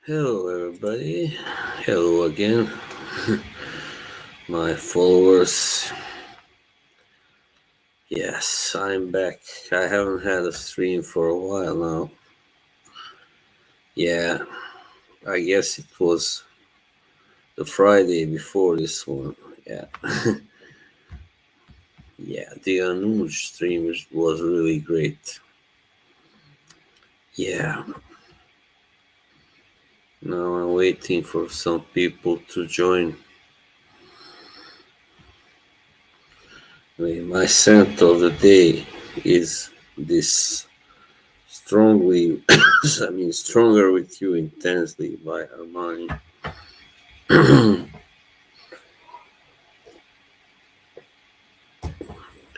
Hello, everybody. Hello again, my followers. Yes, I'm back. I haven't had a stream for a while now. Yeah, I guess it was the Friday before this one. Yeah, yeah, the Anuj stream was really great. Yeah, now I'm waiting for some people to join. My scent of the day is this strongly, stronger with you intensely by Armani.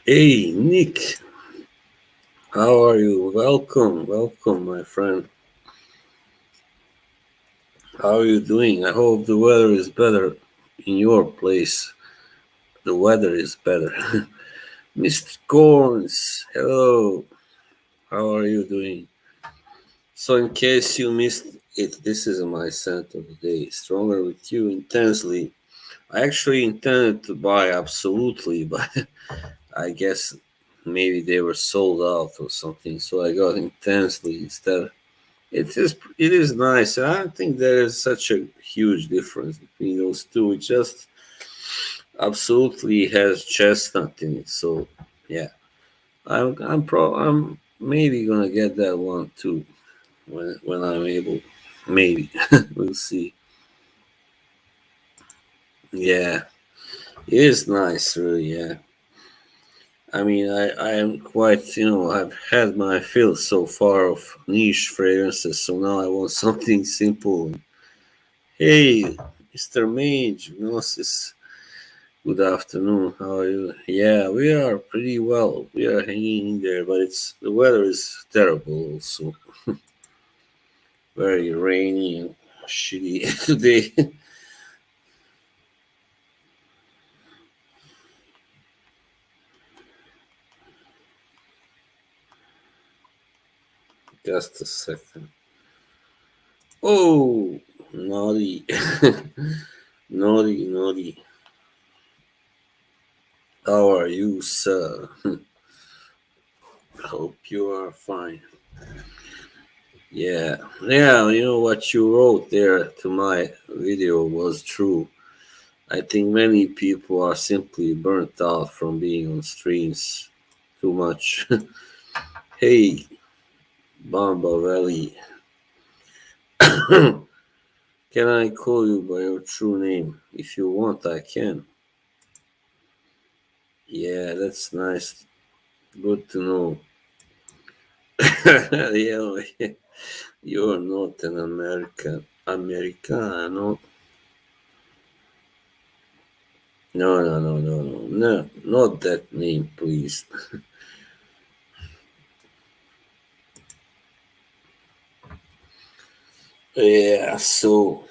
Hey, Nick, how are you? Welcome, welcome, my friend. How are you doing? I hope the weather is better in your place. The weather is better. Mr. Corns, hello. How are you doing? So, in case you missed it, this is my scent of the day. Stronger with you intensely. I actually intended to buy absolutely, but I guess maybe they were sold out or something, so I got intensely instead. It is nice. I don't think there is such a huge difference between those two. It just absolutely has chestnut in it. So yeah, I'm maybe gonna get that one too when I'm able. Maybe we'll see. Yeah, it is nice, really. Yeah. I mean, I am quite, I've had my fill so far of niche fragrances, so now I want something simple. Hey, Mr. Mage, Gnosis, good afternoon. How are you? Yeah, we are pretty well. We are hanging in there, but the weather is terrible also. Very rainy and shitty today. Just a second. Oh, naughty. Naughty, naughty. How are you, sir? Hope you are fine. Yeah, yeah, what you wrote there to my video was true. I think many people are simply burnt out from being on streams too much. Hey, Bamba Valley, can I call you by your true name? If you want, I can. Yeah, that's nice. Good to know. Yeah, you're not an Americano. No, no, no, no, no, no, not that name, please. Yeah, so,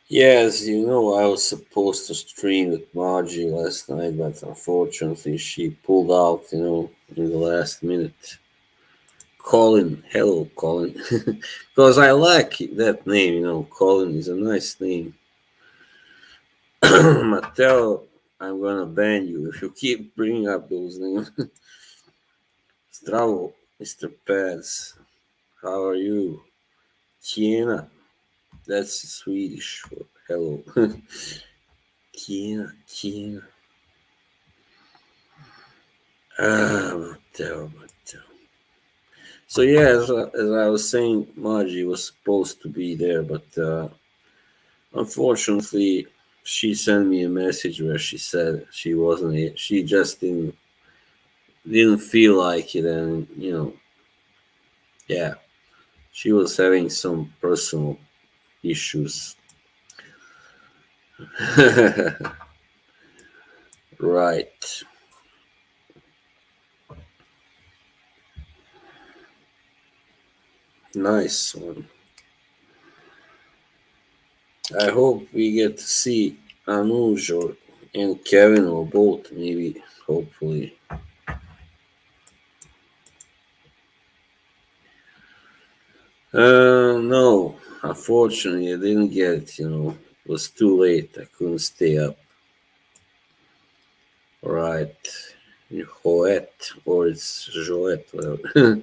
yes, I was supposed to stream with Margie last night, but unfortunately she pulled out, in the last minute. Colin, hello, Colin. Because I like that name, Colin is a nice name. Mattel, I'm gonna ban you if you keep bringing up those names. Stravo, Mr. Pads, how are you? Tjena, that's Swedish for hello. Tjena, tjena. Mattel, Mattel. So yeah, as I was saying, Margie was supposed to be there, but unfortunately, she sent me a message where she said she wasn't. She just didn't feel like it, and yeah, she was having some personal issues. Right, nice one. I hope we get to see Anuj and Kevin or both, maybe. Hopefully. No, Unfortunately, I didn't get it. It was too late. I couldn't stay up. Right, Joette, or it's Joette, whatever.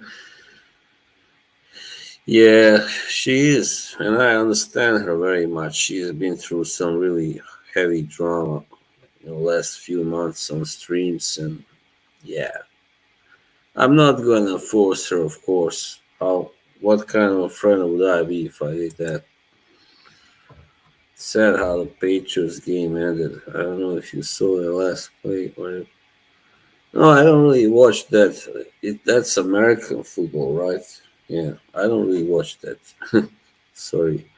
Yeah, she is, and I understand her very much. She has been through some really heavy drama in the last few months on streams, and yeah, I'm not gonna force her, of course. What kind of a friend would I be if I did that? Sad how the Patriots game ended. I don't know if you saw the last play or no. I don't really watch that. That's American football, right? Yeah, I don't really watch that. Sorry.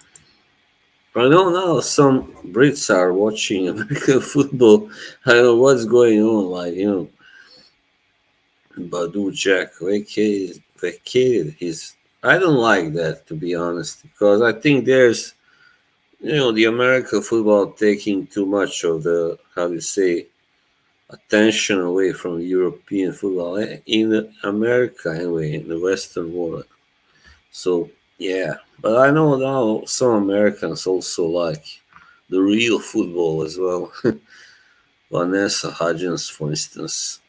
I know now some Brits are watching American football. I don't know what's going on. Like, Badu Jack vacated his. I don't like that, to be honest, because I think there's, the American football taking too much of the, how do you say, attention away from European football in America, anyway, in the Western world. So, yeah. But I know now some Americans also like the real football as well. Vanessa Hudgens, for instance.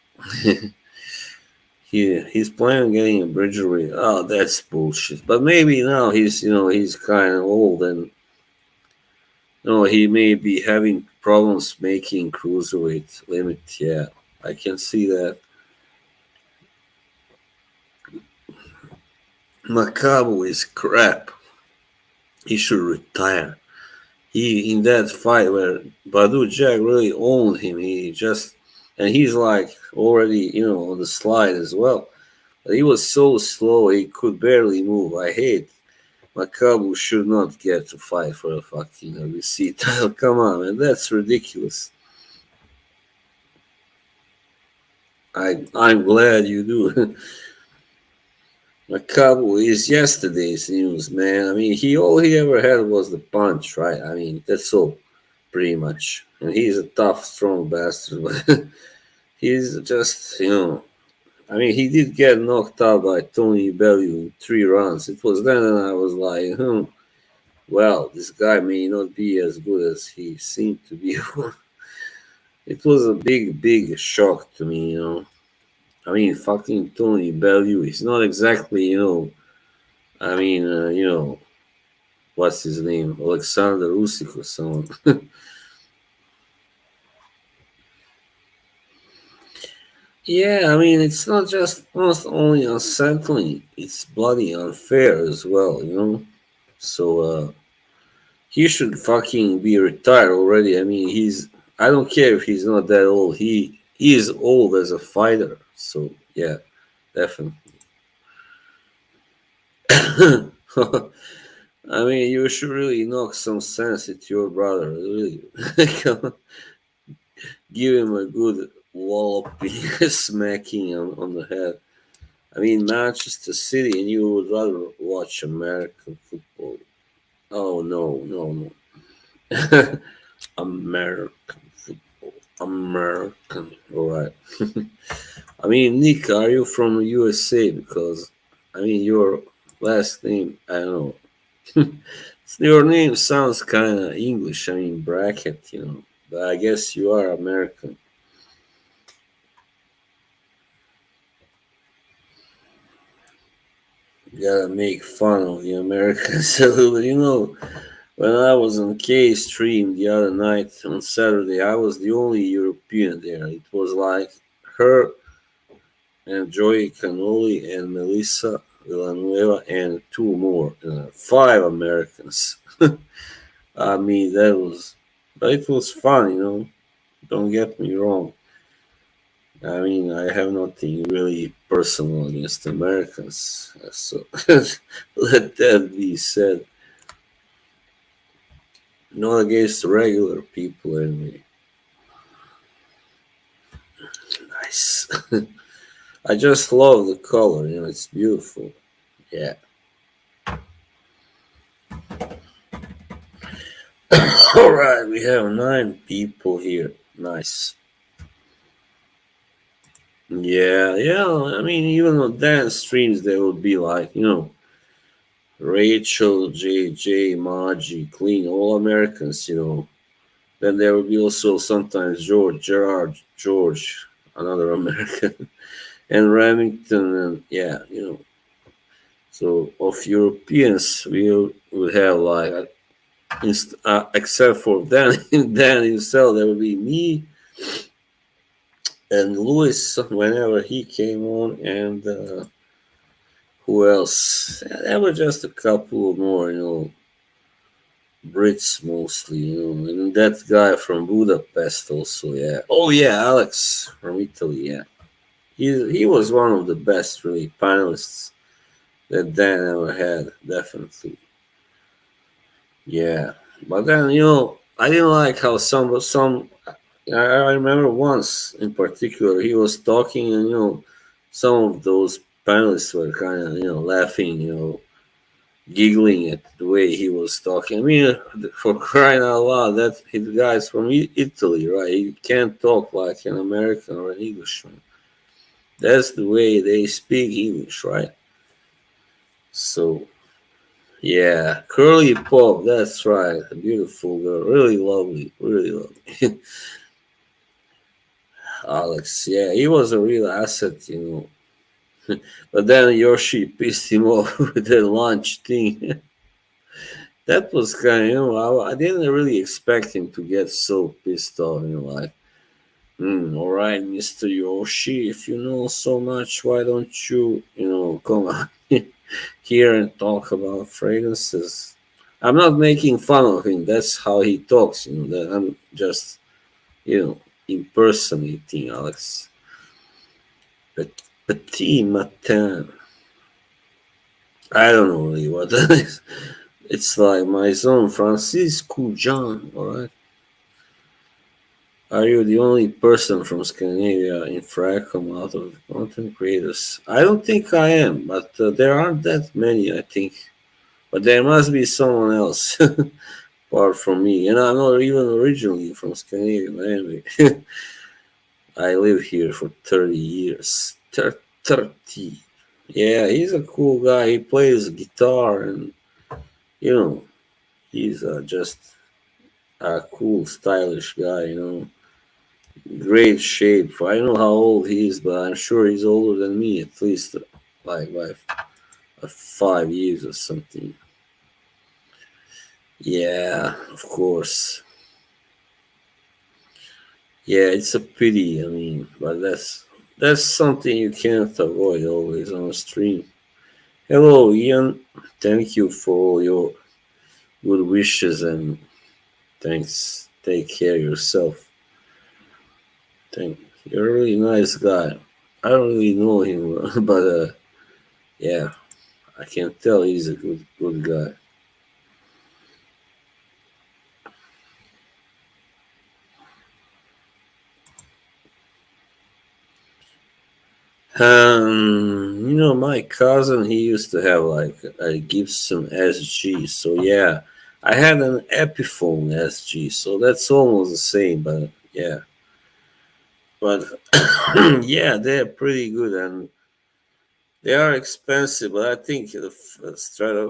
He's planning on getting a Bridgerweight. Oh, that's bullshit. But maybe now he's kind of old and he may be having problems making cruiserweight limit. Yeah, I can see that. Makabu is crap. He should retire. He in that fight where Badu Jack really owned him. And he's like already on the slide as well. But he was so slow he could barely move. I hate Makabu should not get to fight for a fucking WC title. Come on, man, that's ridiculous. I'm glad you do. Makabu is yesterday's news, man. I mean, all he ever had was the punch, right? I mean, that's all, pretty much. And he's a tough, strong bastard, but he's just, I mean, he did get knocked out by Tony Bellew in 3 rounds. It was then and I was like, well, this guy may not be as good as he seemed to be. It was a big, big shock to me. I mean, fucking Tony Bellew. He's not exactly, I mean, what's his name? Alexander Usyk or someone. Yeah, I mean, it's not only unsettling, it's bloody unfair as well. So, he should fucking be retired already. I mean, I don't care if he's not that old. He is old as a fighter. So, yeah, definitely. I mean, you should really knock some sense into your brother. Really, give him a good walloping, smacking on the head. I mean, Manchester City, and you would rather watch American football. Oh no, no, no, American football, American. All right. I mean, Nick, are you from USA? Because I mean, your last name, I don't know. Your name sounds kind of English. I mean, bracket. But I guess you are American. You gotta make fun of the Americans a little. When I was on K stream the other night on Saturday, I was the only European there. It was like her and Joey Canoli and Melissa Villanueva and two more, five Americans. I mean, but it was fun. Don't get me wrong. I mean, I have nothing really personal against Americans, so let that be said. Not against regular people, anyway. Nice. I just love the color. It's beautiful. Yeah. All right, we have 9 people here. Nice. Yeah, yeah. I mean, even on dance streams, they would be like, Rachel, JJ, Margie, Clean, all Americans, Then there will be also sometimes George, Gerard, George, another American, and Remington, and yeah, So of Europeans, we would have like, except for Dan, Dan himself, there will be me and Louis whenever he came on, and who else? Yeah, there were just a couple more, Brits mostly, and that guy from Budapest also, yeah. Oh yeah, Alex from Italy, yeah. He was one of the best really panelists that Dan ever had, definitely. Yeah. But then, I didn't like how some I remember once in particular he was talking, and some of those panelists were kind of laughing, giggling at the way he was talking. I mean, for crying out loud, that his guy's from Italy, right? He can't talk like an American or an Englishman. That's the way they speak English, right? So yeah, Curly Pop, that's right. A beautiful girl, really lovely, really lovely. Alex, yeah, he was a real asset. But then Yoshi pissed him off with the lunch thing. That was kind of, I didn't really expect him to get so pissed off, like, all right, Mr. Yoshi, if you know so much, why don't you, come on here and talk about fragrances? I'm not making fun of him. That's how he talks, that I'm just, impersonating Alex. But Petit Matin, I don't know really what that is. It's like my son Francisco John, alright? Are you the only person from Scandinavia in Fracom out of content creators? I don't think I am, but there aren't that many, I think. But there must be someone else apart from me. And I'm not even originally from Scandinavia, but anyway. I live here for 30 years. 30. Yeah, he's a cool guy. He plays guitar, and, you know, he's just a cool, stylish guy. Great shape. I don't know how old he is, but I'm sure he's older than me, at least like by 5 years or something. Yeah, of course. Yeah, it's a pity. I mean, but that's something you can't avoid always on a stream. Hello, Ian. Thank you for all your good wishes, and thanks. Take care of yourself. Thank. You're a really nice guy. I don't really know him, but yeah, I can tell he's a good guy. My cousin, he used to have like a Gibson SG. So yeah, I had an Epiphone SG. So that's almost the same, but yeah. But yeah, they're pretty good, and they are expensive. But I think the Fender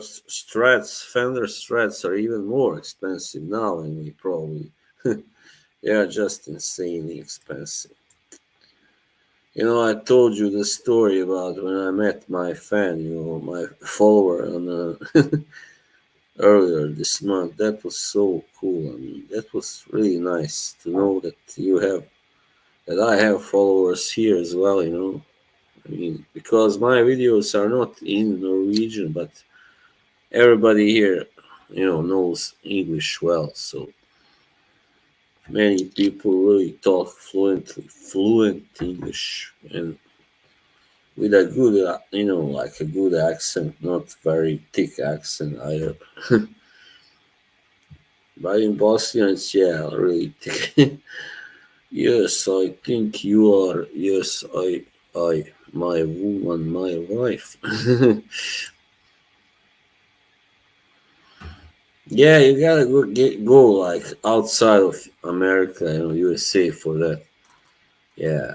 Strats are even more expensive now, and we probably they are just insanely expensive. I told you the story about when I met my fan, my follower on earlier this month. That was so cool. I mean, that was really nice to know that I have followers here as well. I mean, because my videos are not in Norwegian, but everybody here, knows English well. So many people really talk fluent English, and with a good, like a good accent, not very thick accent either. But in Bosnian, it's yeah, really thick. Yes, I think you are. Yes, my woman, my wife. Yeah, you gotta go like outside of America, USA for that. Yeah,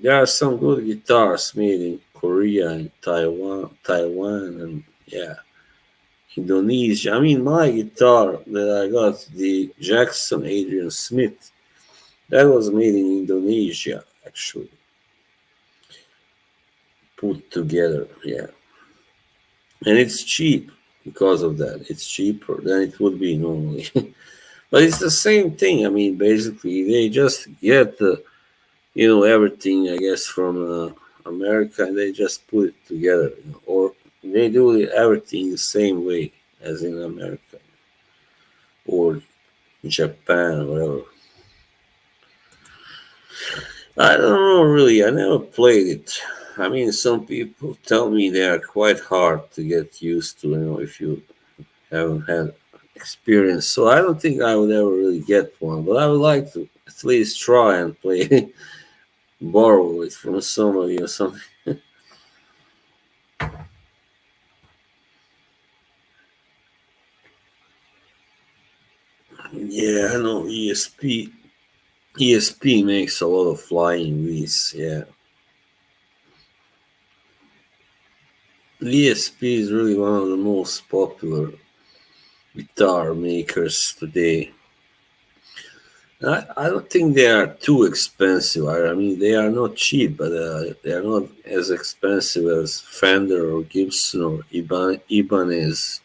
there are some good guitars made in Korea and Taiwan, and yeah. Indonesia. I mean, my guitar that I got, the Jackson Adrian Smith, that was made in Indonesia, actually, put together. Yeah, and it's cheap because of that. It's cheaper than it would be normally. But it's the same thing. I mean, basically, they just get the, everything, I guess, from America, and they just put it together, or they do everything the same way as in America or Japan or whatever. I don't know really. I never played it. I mean, some people tell me they are quite hard to get used to, if you haven't had experience. So I don't think I would ever really get one, but I would like to at least try and play, borrow it from somebody or something. Yeah, I know ESP makes a lot of flying V's. Yeah, ESP is really one of the most popular guitar makers today. I don't think they are too expensive. I mean, they are not cheap, but they are not as expensive as Fender or Gibson or Ibanez.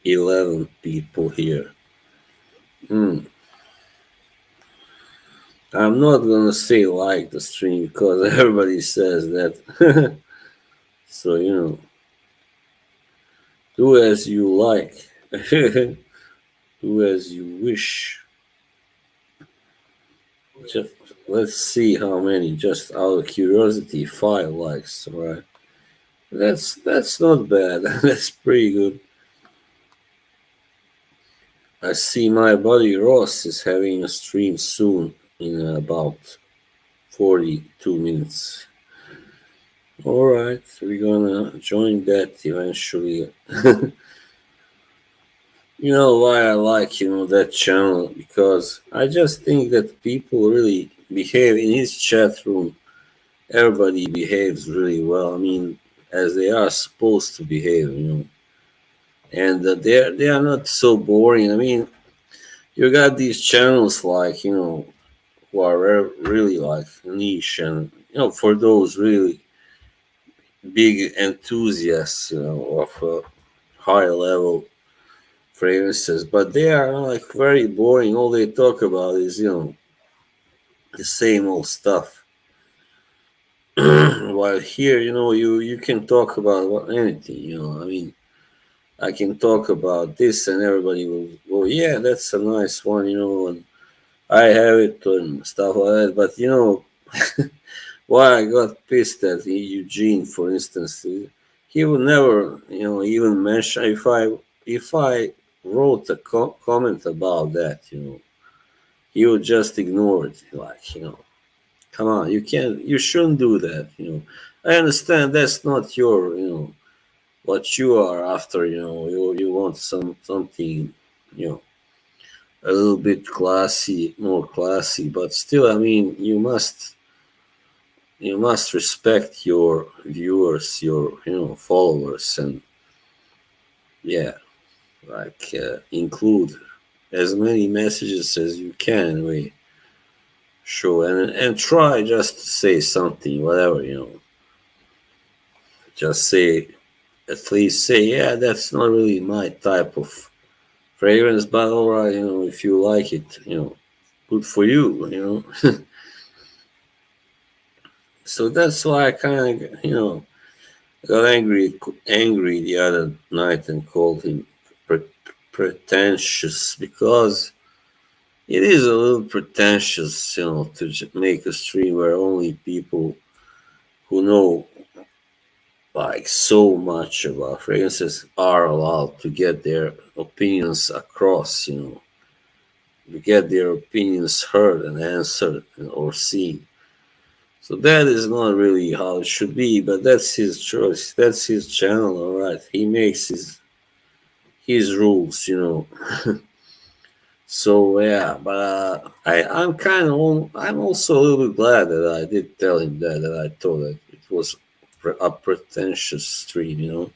11 people here. Hmm. I'm not gonna say like the stream because everybody says that. So, do as you like. Do as you wish. Just, let's see how many, just out of curiosity, 5 likes. All right. That's not bad. That's pretty good. I see my buddy Ross is having a stream soon in about 42 minutes. All right, we're gonna join that eventually. You know why I like, that channel? Because I just think that people really behave in his chat room. Everybody behaves really well. I mean, as they are supposed to behave. And they are not so boring. I mean, you got these channels like, who are really like niche, and for those really big enthusiasts, of high level fragrances, but they are like very boring. All they talk about is, the same old stuff. While here, you can talk about anything. I mean, I can talk about this, and everybody will go, yeah, that's a nice one, and I have it and stuff like that. But why I got pissed at Eugene, for instance, he would never, even mention if I wrote a comment about that, he would just ignore it, like, come on, you shouldn't do that. I understand that's not your, what you are after, you want something, you know, a little bit classy, more classy, but still, I mean, you must respect your viewers, your followers, and yeah, like include as many messages as you can. We show and try just to say something, whatever, just say, at least say, yeah, that's not really my type of fragrance, but all right, if you like it, good for you. So that's why I kind of, got angry the other night and called him pretentious, because it is a little pretentious, to make a stream where only people who know like so much about fragrances are allowed to get their opinions across, to get their opinions heard and answered or seen. So that is not really how it should be, but that's his choice. That's his channel, all right. He makes his rules. So yeah, but I'm also a little bit glad that I did tell him that I thought that it was a pretentious stream.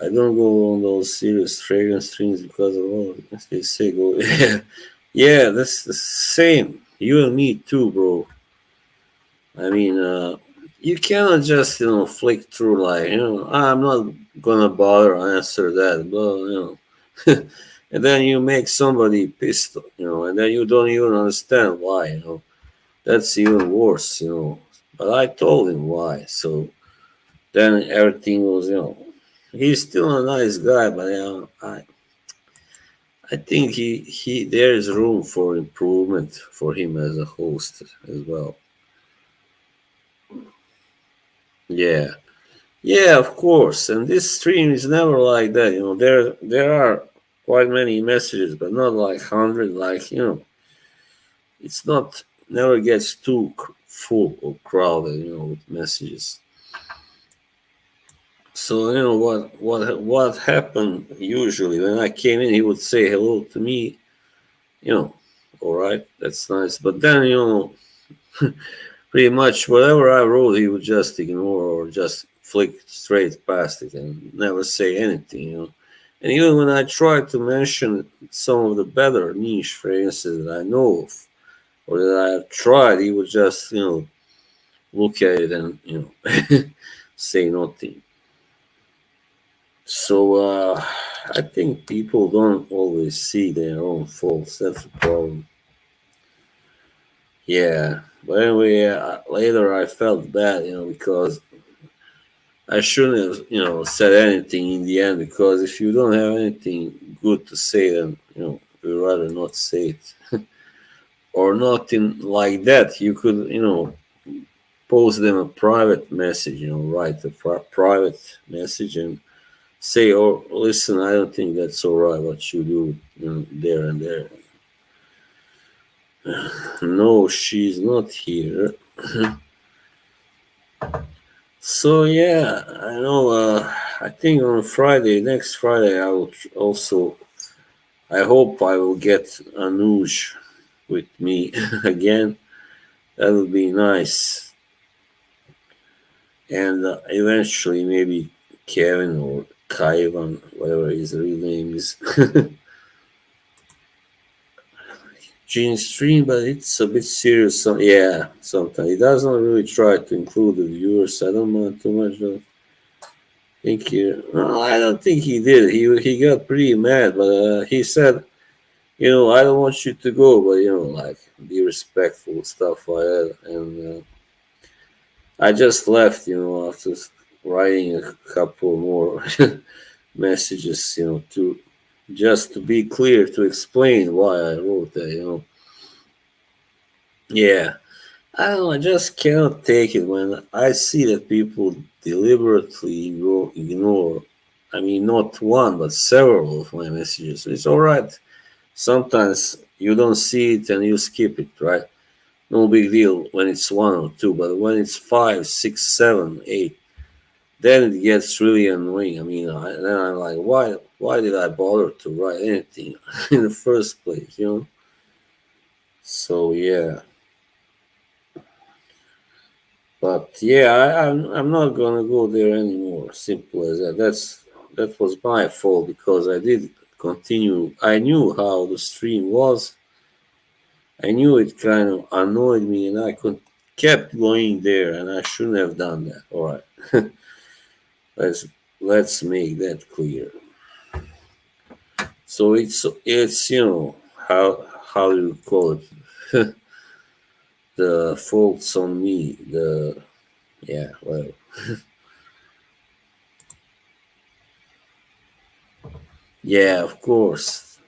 I don't go on those serious fragrance streams because of all as they say go. Yeah, yeah, that's the same. You and me too, bro. I mean, you cannot just flick through like I'm not gonna bother answer that, but and then you make somebody pissed, and then you don't even understand why. That's even worse. But I told him why, so then everything was. He's still a nice guy, but I think he there is room for improvement for him as a host as well. Yeah. Yeah, of course. And this stream is never like that. There are quite many messages, but not like 100. It's not never gets too full or crowded. With messages. So what happened usually when I came in, he would say hello to me. You know, all right, that's nice. But then pretty much whatever I wrote, he would just ignore or just flick straight past it and never say anything. And even when I tried to mention some of the better niche phrases that I know of or that I have tried, he would just, look at it and, say nothing. So I think people don't always see their own faults. That's the problem. Yeah. But anyway, later I felt bad, because I shouldn't have, said anything in the end because if you don't have anything good to say, then we'd rather not say it or nothing like that. You could, post them a private message, write a private message and say, "Oh, listen, I don't think that's all right what you do, there and there." No, she's not here. So yeah, I know. I think on Friday, next Friday, I will also I hope I will get Anuj with me again. That would be nice. And eventually, maybe Kevin or Kaivan, whatever his real name is. Gene Stream, but it's a bit serious. Yeah, sometimes he doesn't really try to include the viewers. I don't mind too much. Think he, no, I don't think he did. He got pretty mad, but he said, I don't want you to go, but like be respectful, stuff like that. And I just left, after writing a couple more messages, to just to be clear, to explain why I wrote that. Yeah, I don't know. I just cannot take it when I see that people deliberately ignore. I mean, not one, but several of my messages. It's all right. Sometimes you don't see it and you skip it, right? No big deal when it's one or two, but when it's five, six, seven, eight, then it gets really annoying. I mean, then I'm like, why did I bother to write anything in the first place? So yeah, but yeah, I'm not gonna go there anymore. Simple as that. That was my fault because I did continue. I knew how the stream was. I knew it kind of annoyed me, and I could kept going there, and I shouldn't have done that. All right, let's let's make that clear. So it's how do you call it, the faults on me. The yeah, well, yeah, of course.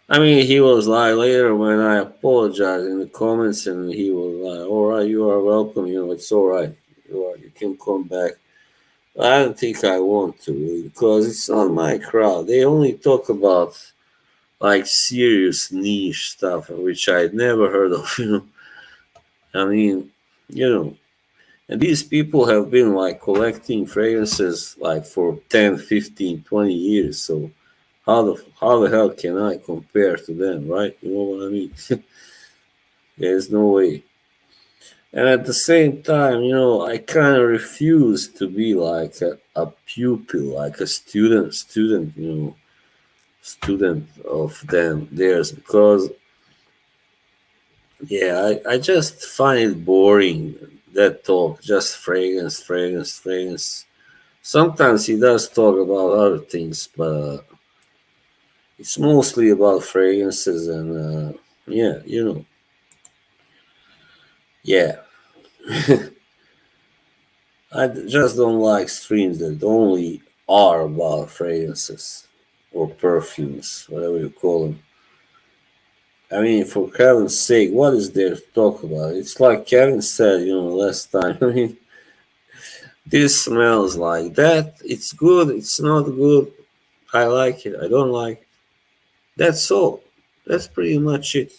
I mean, he was like later when I apologized in the comments, and he was like, "All right, you are welcome. It's all right. You can come back." I don't think I want to really because it's not my crowd. They only talk about like serious niche stuff, which I'd never heard of. I mean, you know, and these people have been like collecting fragrances like for 10, 15, 20 years. So how the hell can I compare to them, right? You know what I mean? There's no way. And at the same time, I kind of refuse to be like a pupil, like a student of theirs, because yeah, I just find it boring, that talk, just fragrance, fragrance, fragrance. Sometimes he does talk about other things, but it's mostly about fragrances and yeah, yeah. Just don't like streams that only are about fragrances or perfumes, whatever you call them. I mean, for Kevin's sake, what is there to talk about? It's like Kevin said, last time. I mean, this smells like that. It's good. It's not good. I like it. I don't like it. That's all. That's pretty much it.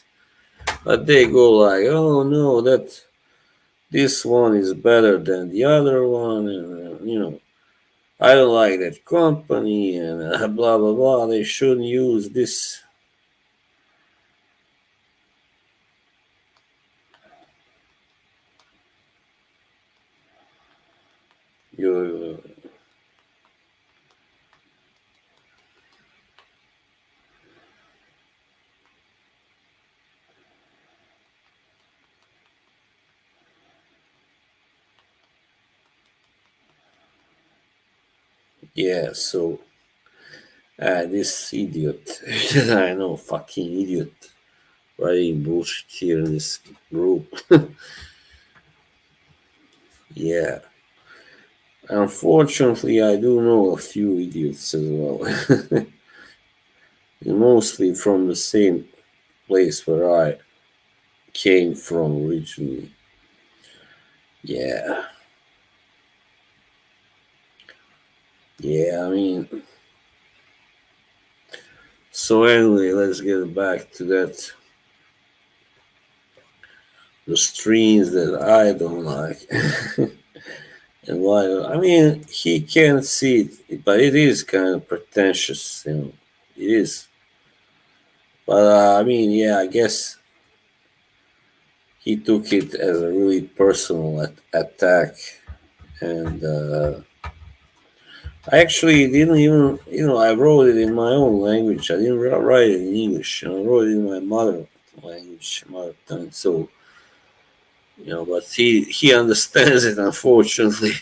But they go like, oh no, that this one is better than the other one, and I don't like that company, and blah blah blah. They shouldn't use this. You, yeah. So this idiot, I know, fucking idiot, writing bullshit here in this group. Yeah. Unfortunately, I do know a few idiots as well. Mostly from the same place where I came from originally. Yeah. Yeah, I mean, so anyway, let's get back to that. The streams that I don't like. And why? I mean, he can't see it, but it is kind of pretentious, It is. But I mean, yeah, I guess he took it as a really personal attack, and I actually didn't even, I wrote it in my own language. I didn't write it in English. I wrote it in my mother language, mother tongue. So, but he understands it, unfortunately,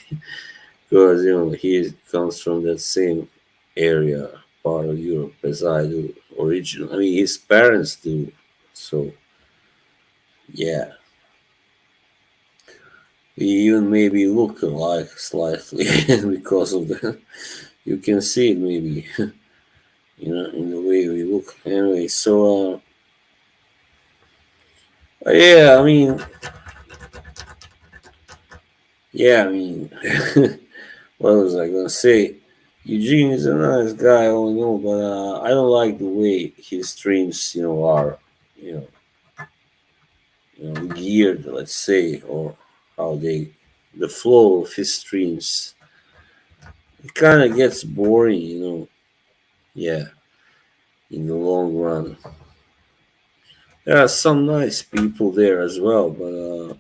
because he comes from that same area, part of Europe, as I do originally. I mean, his parents do. So, yeah, we even maybe look alike slightly because of that. You can see it maybe, in the way we look. Anyway, so yeah, I mean, yeah, I mean, what was I gonna say? Eugene is a nice guy, all in all, but I don't like the way his streams, are, you know, geared, let's say, or how the flow of his streams. It kind of gets boring. Yeah, in the long run. There are some nice people there as well, but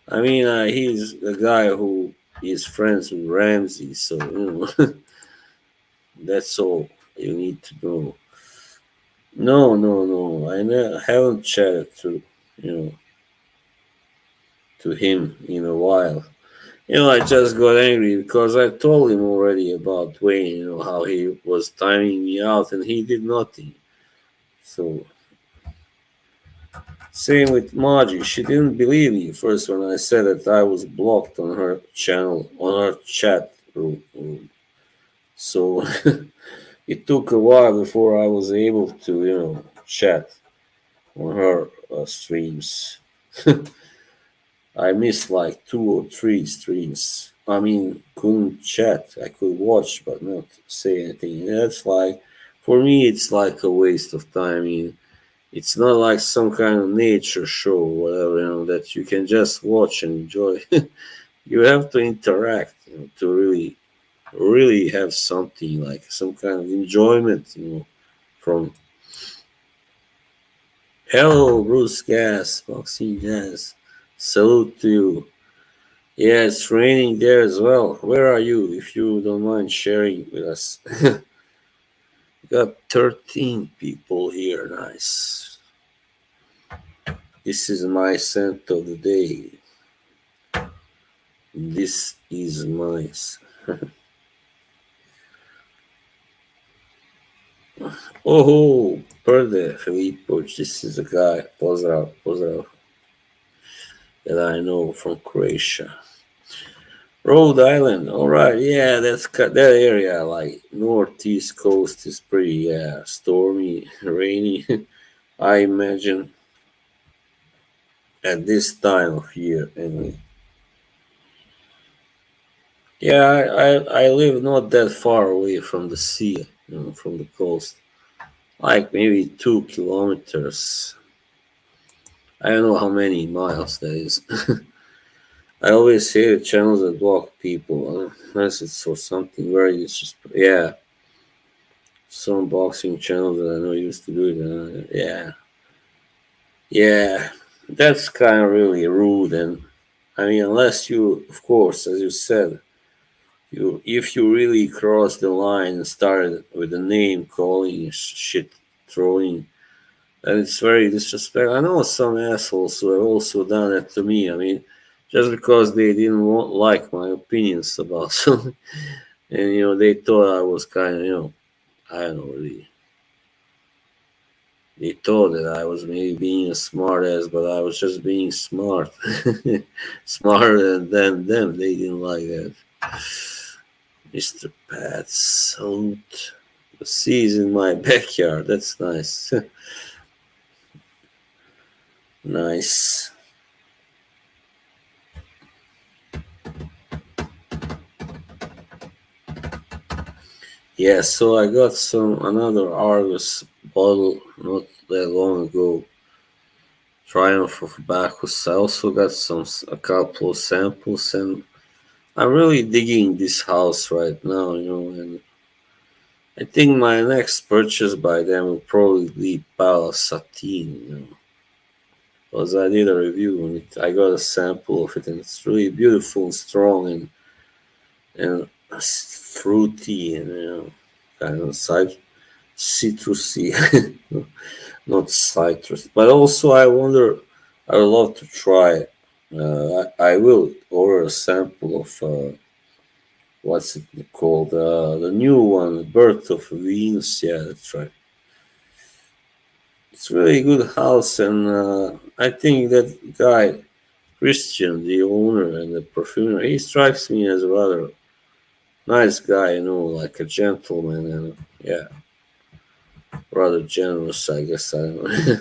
I mean, he's the guy who is friends with Ramsey, so that's all you need to know. No, no, no. Haven't chatted you know to him in a while. I just got angry because I told him already about Dwayne. How he was timing me out, and he did nothing. So same with Margie. She didn't believe me first when I said that I was blocked on her channel, on her chat room. So it took a while before I was able to, chat on her streams. I missed like 2 or 3 streams. I mean, couldn't chat. I could watch, but not say anything. That's like, for me, it's like a waste of time. I mean, it's not like some kind of nature show or whatever, that you can just watch and enjoy. You have to interact, to really really have something like some kind of enjoyment, from hello, Bruce Gas, Boxing Jazz. Salute to you. Yeah, it's raining there as well. Where are you, if you don't mind sharing with us? Got 13 people here. Nice. This is my scent of the day. This is nice. Oh, Perde Filipovic. This is a guy, Pozdrav, Pozdrav, that I know from Croatia. Rhode Island. All right. Yeah, that area, like northeast coast, is pretty stormy, rainy. I imagine at this time of year. Anyway. Yeah, I live not that far away from the sea, from the coast, like maybe 2 kilometers. I don't know how many miles that is. I always say the channels that block people, unless it's for something very it's just some boxing channels that I know used to do it. Yeah, that's kind of really rude. And I mean, unless you, of course, as you said, if you really cross the line and started with the name calling, shit throwing, and it's very disrespectful. I know some assholes who have also done that to me. I mean, just because they didn't like my opinions about something, and they thought I was kind of, I don't know, really. They thought that I was maybe being a smart ass, but I was just being smart, smarter than them. They didn't like that. Mr. Pat Salute. The sea is in my backyard. That's nice. Nice. Yeah, so I got another Argus bottle not that long ago. Triumph of Bacchus. I also got a couple of samples, and I'm really digging this house right now, and I think my next purchase by them will probably be Pala Satin, because I did a review on it. I got a sample of it, and it's really beautiful and strong and fruity and kind of citrusy, not citrus. But also, I wonder. I would love to try. I will order a sample of what's it called? The new one, Birth of Venus. Yeah, that's right. It's really good house, and I think that guy Christian, the owner and the perfumer, he strikes me as a rather nice guy. Like a gentleman, and yeah, rather generous. I guess I don't know,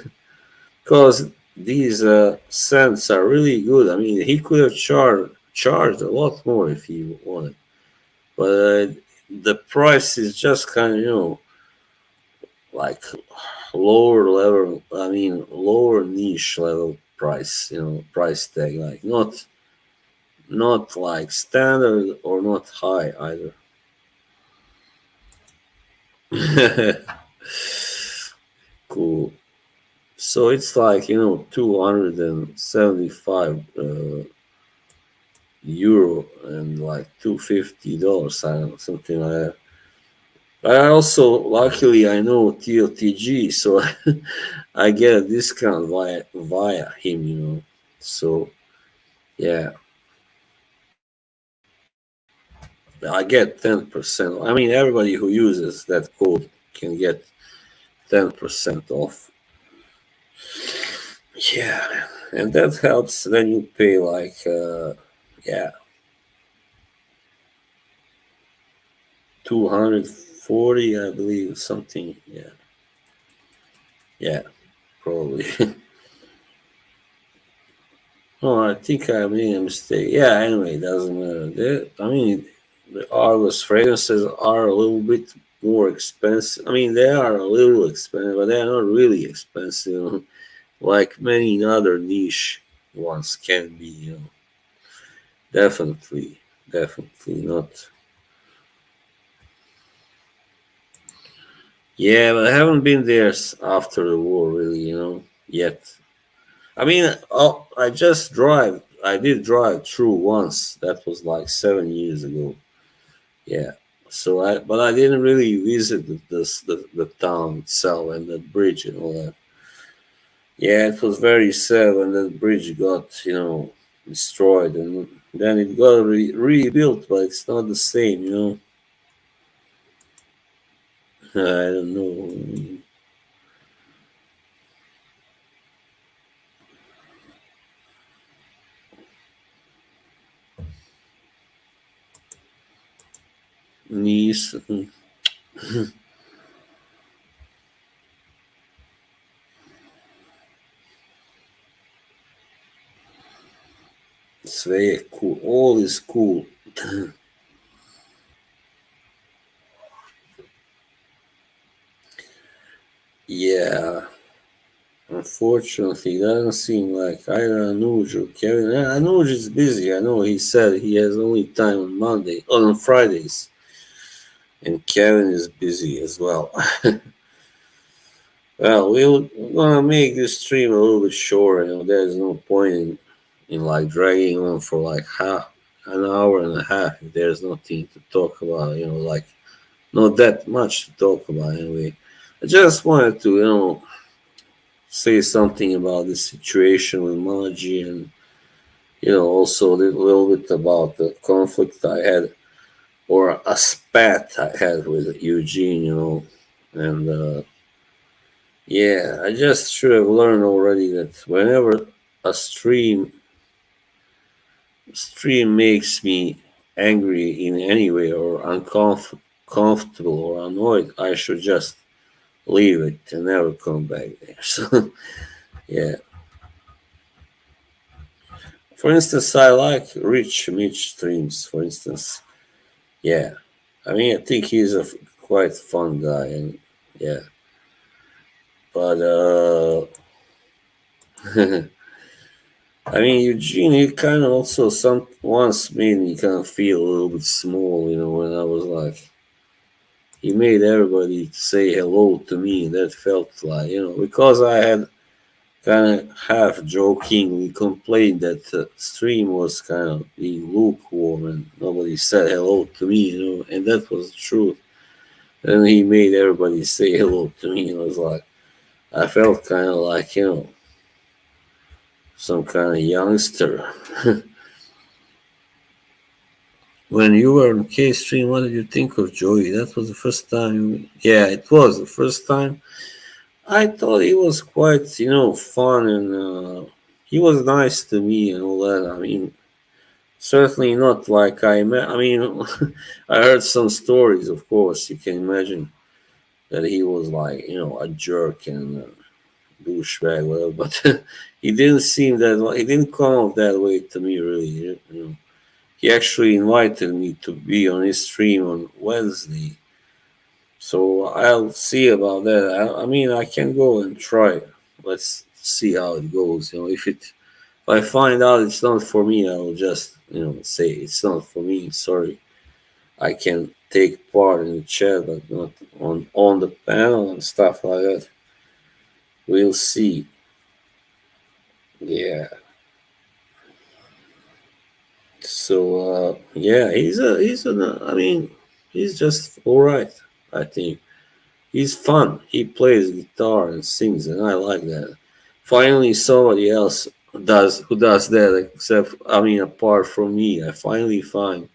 because these scents are really good. I mean, he could have charged a lot more if he wanted, but the price is just kind of like lower level. I mean, lower niche level price. Price tag, like not like standard or not high either. Cool. So it's like 275 euro and like $250. I don't know, something like that. I also luckily I know TLTG, so I get a discount via him. So yeah, I get 10%. I mean, everybody who uses that code can get 10% off. Yeah, and that helps. Then you pay like yeah, 240, I believe, something. Yeah, probably. Oh, I think I made a mistake. Yeah, anyway, it doesn't matter. I mean, the Argos fragrances are a little bit more expensive. I mean, they are a little expensive, but they're not really expensive, like many other niche ones can be. Definitely, definitely not. Yeah, but I haven't been there after the war, really, yet. I mean, oh, I just drive. I did drive through once. That was like 7 years ago. Yeah. But I didn't really visit the town itself and the bridge and all that. Yeah, it was very sad when the bridge got, destroyed, and then it got rebuilt, but it's not the same. I don't know. Nice. It's very cool. All is cool. Yeah. Unfortunately, it doesn't seem like either Anuj or Kevin. Anuj is busy. I know he said he has only time on Monday, on Fridays, and Kevin is busy as well. Well, we're gonna make this stream a little bit shorter. There's no point in like dragging on for like half an hour and a half if there's nothing to talk about. Like not that much to talk about anyway. I just wanted to, say something about the situation with Maji and also a little bit about the conflict I had or a spat I had with Eugene, and yeah, I just should have learned already that whenever a stream makes me angry in any way or uncomfortable or annoyed, I should just leave it and never come back there. So yeah. For instance, I like Rich Mitch streams, for instance. Yeah. I mean, I think he's a quite fun guy, and yeah. But I mean, Eugene, he kind of also some once made me kind of feel a little bit small, when I was like, he made everybody say hello to me, and that felt like, because I had kind of half jokingly complained that the stream was kind of being lukewarm and nobody said hello to me, and that was the truth. And he made everybody say hello to me, and I was like, I felt kind of like, some kind of youngster. When you were on K Stream, what did you think of Joey? That was the first time. Yeah, it was the first time. I thought he was quite, fun and he was nice to me and all that. I mean, certainly not like I mean, I heard some stories, of course. You can imagine that he was like, a jerk and a douchebag, whatever. But he didn't seem that. He didn't come off that way to me, really. He actually invited me to be on his stream on Wednesday. So I'll see about that. I mean, I can go and try. Let's see how it goes. If I find out it's not for me, I'll just say it's not for me. Sorry, I can take part in the chat, but not on the panel and stuff like that. We'll see. Yeah. So yeah, I mean, he's just all right. I think he's fun. He plays guitar and sings, and I like that. Finally, somebody else does that. Except, I mean, apart from me, I finally find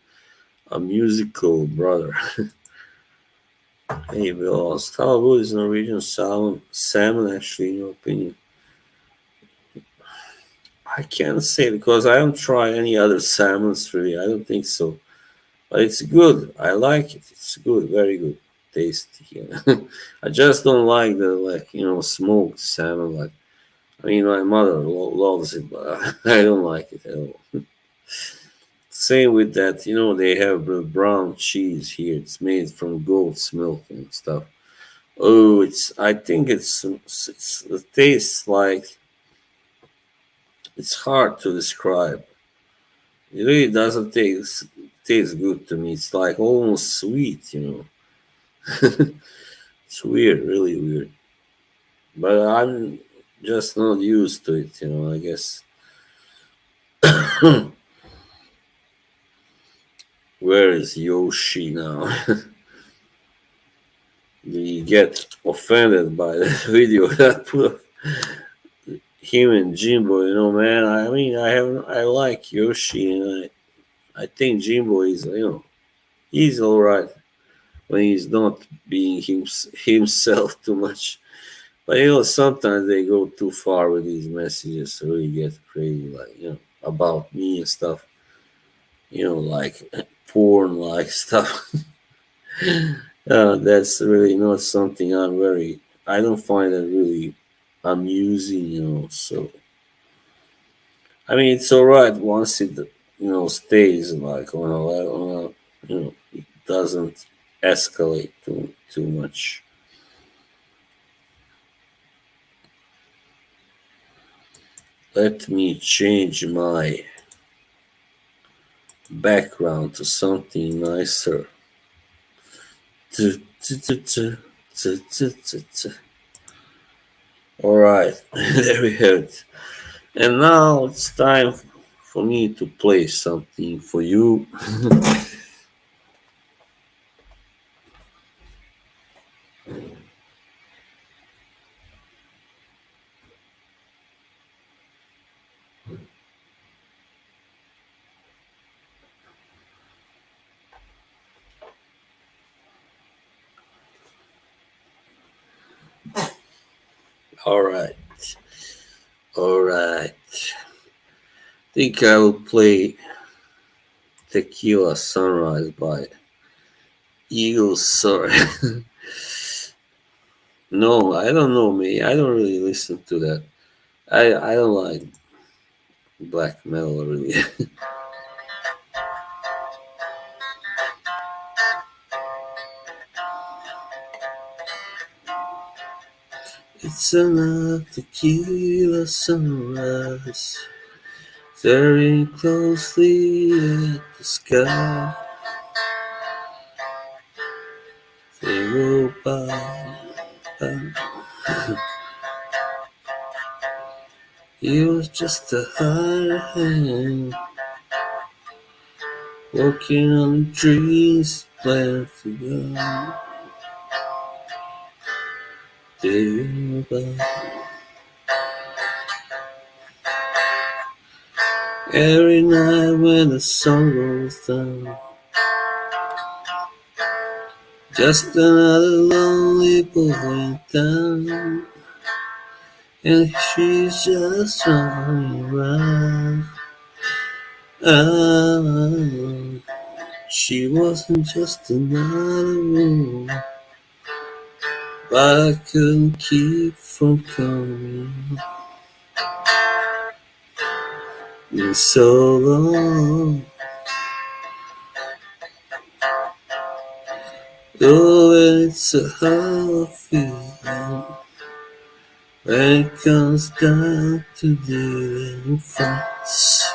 a musical brother. Hey, Bill, how good is Norwegian salmon actually, in your opinion? I can't say because I haven't tried any other salmons really. I don't think so. But it's good. I like it. It's good, very good, tasty. Yeah. I just don't like the smoked salmon. Like I mean, my mother loves it, but I don't like it at all. Same with that. They have the brown cheese here. It's made from goat's milk and stuff. Oh, I think it tastes like it's hard to describe. It really doesn't taste good to me. It's like almost sweet. It's weird, really weird. But I'm just not used to it, I guess. Where is Yoshi now? Did he get offended by the video that put him and Jimbo? Man. I mean, I like Yoshi, and I think Jimbo is, he's all right when he's not being himself too much. But sometimes they go too far with these messages, really get crazy, like about me and stuff. Like porn, like stuff. That's really not something I don't find it really amusing. So I mean, it's all right once it stays like on a level, it doesn't escalate too much. Let me change my background to something nicer. All right, there we have it. And now it's time for me to play something for you. All right, all right. Think I will play Tequila Sunrise by Eagles. Sorry. No, I don't know, me. I don't really listen to that. I don't like black metal really. It's another tequila sunrise, staring closely at the sky. They roll by. He was just a hired hand, walking on the trees, planned to go. They roll by. Every night when the sun goes down, just another lonely boy in town, and she's just running around. Ah, she wasn't just another woman, but I couldn't keep from coming in so long. Oh, it's a hard feeling when it comes down to dealing fights.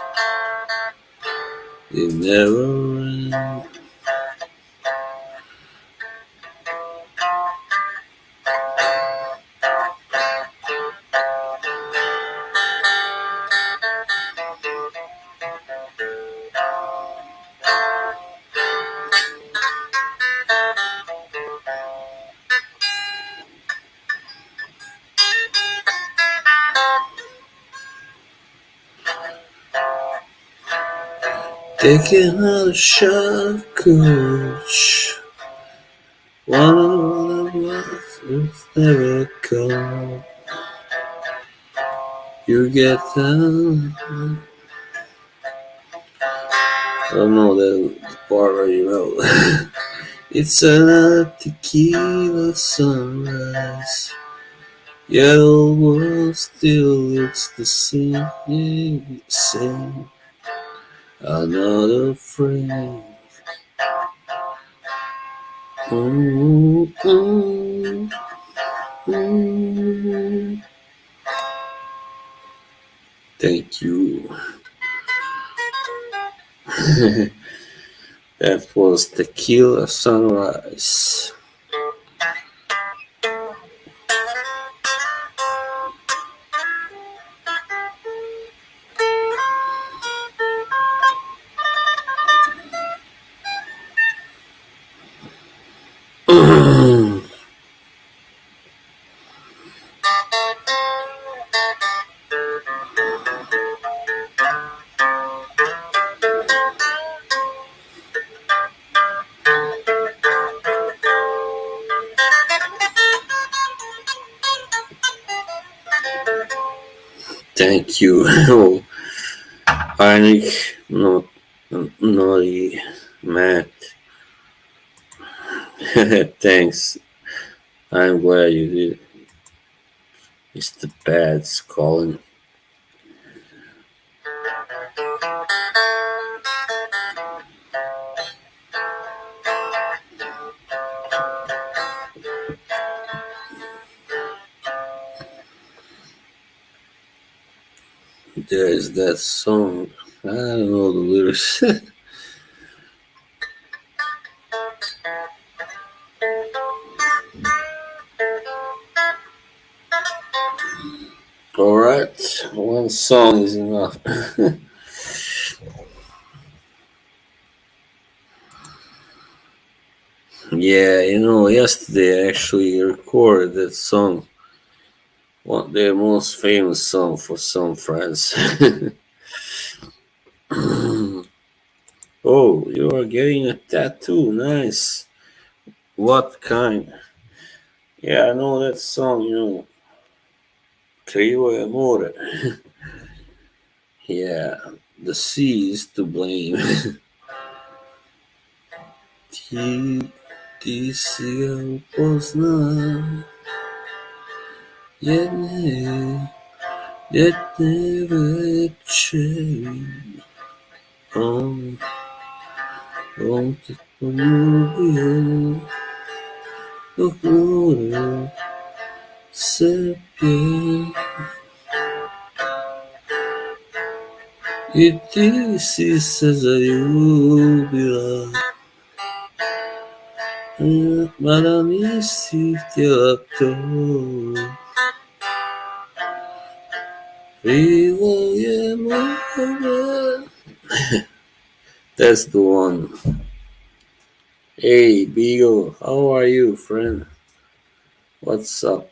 It never ends. Taking another shot of courage. One of us was never come. You get down. I don't know the part where you know. It's another tequila sunrise. Yet the world still looks the same. Another friend. Ooh, ooh, ooh. Thank you. That was Tequila Sunrise. Thank you. Oh, Heinrich, not naughty, Matt. Thanks. I'm glad you did. It's the pads calling. There's that song. I don't know the lyrics. Alright, one song is enough. Yeah, yesterday I actually recorded that song. One their most famous song for some friends. Oh, you are getting a tattoo. Nice. What kind? Yeah, I know that song, Crivo e Amore. Yeah, the sea is to blame. Ti, ti si ga upoznam, jedne, jedne večeri. On, on te poljubio, dok more se pije. I ti si se zaljubila, mada nisi htjela to. Krivo je more. That's the one. Hey, Beagle, how are you, friend? What's up?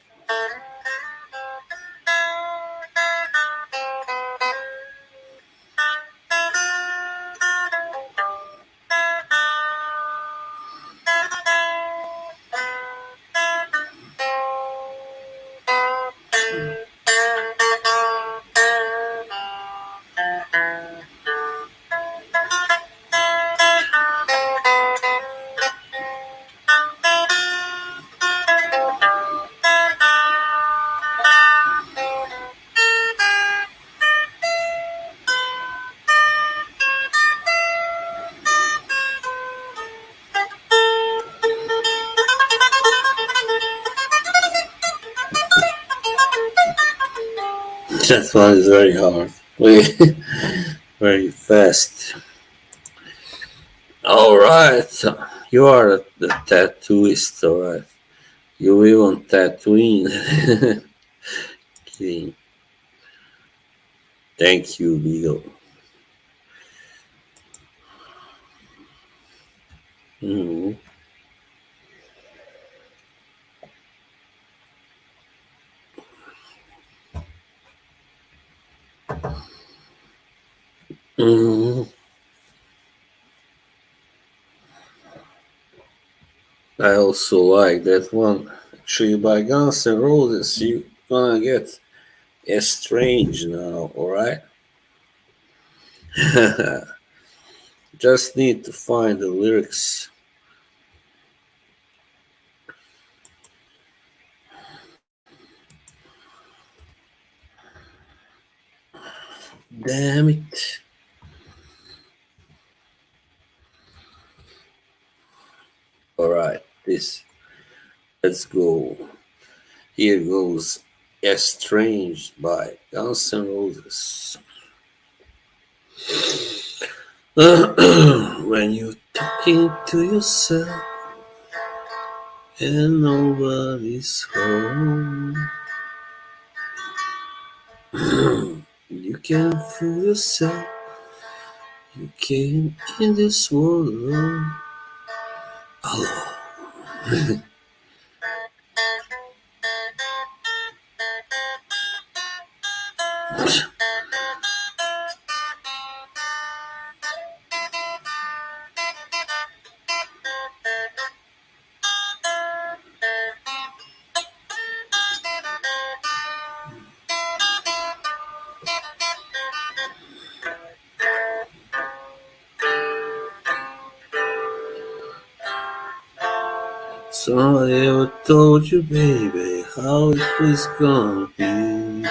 That one is very hard. Wait, very fast. All right, you are the tattooist, all right. You live on Tatooine. Kidding. Thank you, Beagle. Mhm. Mhm. I also like that one. Actually, by Guns N' Roses, you gonna get Estranged now, alright? Just need to find the lyrics. Damn it. Alright, this. Let's go. Here goes Estranged by Guns N' Roses. When you're talking to yourself and nobody's home, you can fool yourself. You came in this world alone. Alone. Somebody ever told you, baby, how it was gonna be?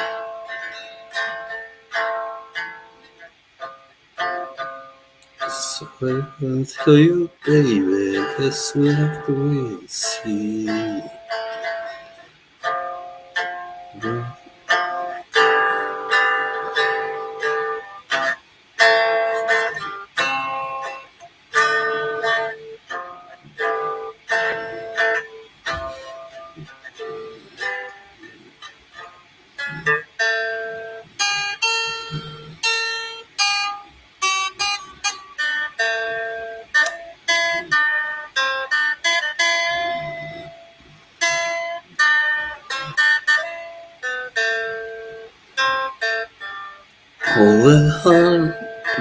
So I can tell you, baby, guess we'll have to wait and see. Hold it hard,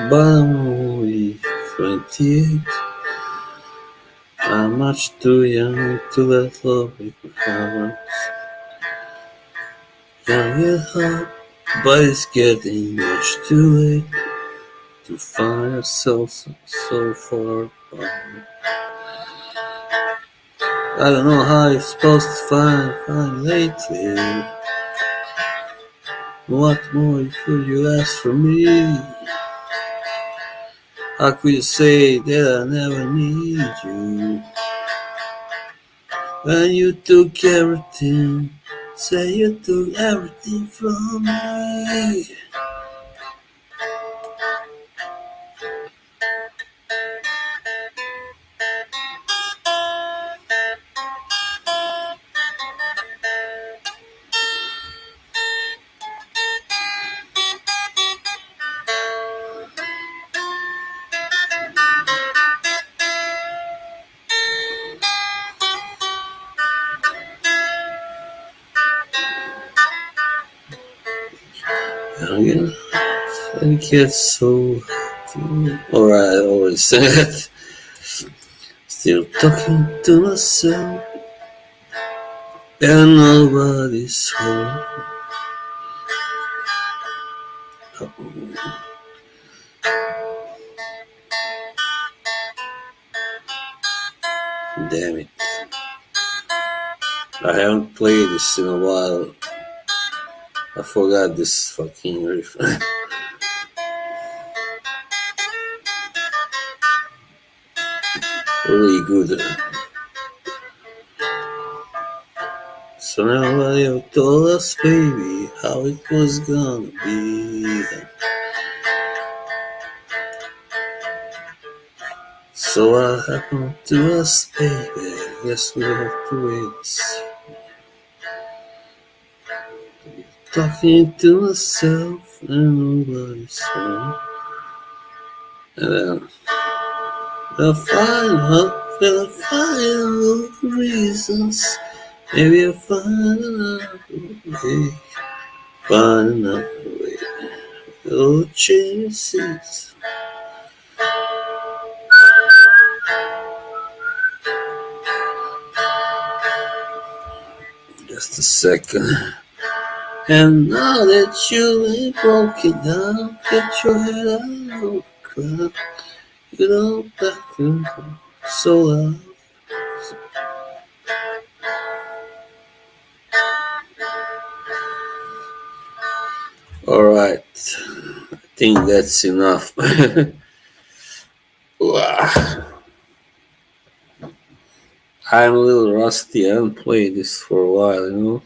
but I'm only 28. I'm much too young to let love break my heart. Young at heart, but it's getting much too late to find ourselves so far apart. I don't know how you're supposed to find lately. What more could you ask from me? How could you say that I never need you? When you took everything, say you took everything from me. Young and get so alright, I already said. Still talking to myself, and nobody's home. Damn it. I haven't played this in a while. I forgot this fucking riff. Really good. So nobody ever told us, baby, how it was gonna be. So what happened to us, baby? Guess we have to wait and see. Talking to myself and nobody's home. And then I'll find all the reasons. Maybe I'll find another way. Find another way. Oh, chances. Just a second. And now that you ain't broken down, get your head out of the ground. You don't back and forth so loud. Alright, I think that's enough. I'm a little rusty. I haven't played this for a while,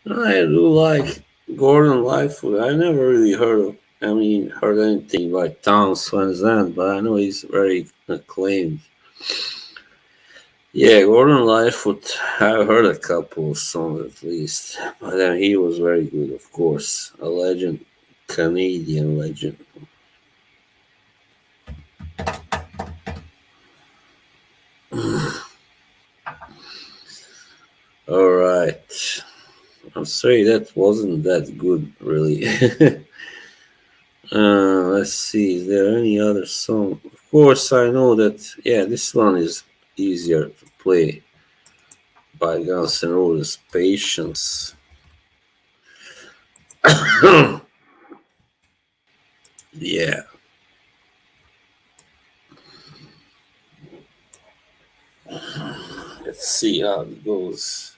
I do like Gordon Lightfoot. I never really heard anything by Towns Van Zandt, but I know he's very acclaimed. Yeah, Gordon Lightfoot, I've heard a couple of songs at least. But then he was very good, of course. A legend, Canadian legend. Alright. I'm sorry that wasn't that good, really. Let's see, is there any other song? Of course, I know that, yeah, this one is easier to play by Guns N' Roses, Patience. Yeah. see how it goes.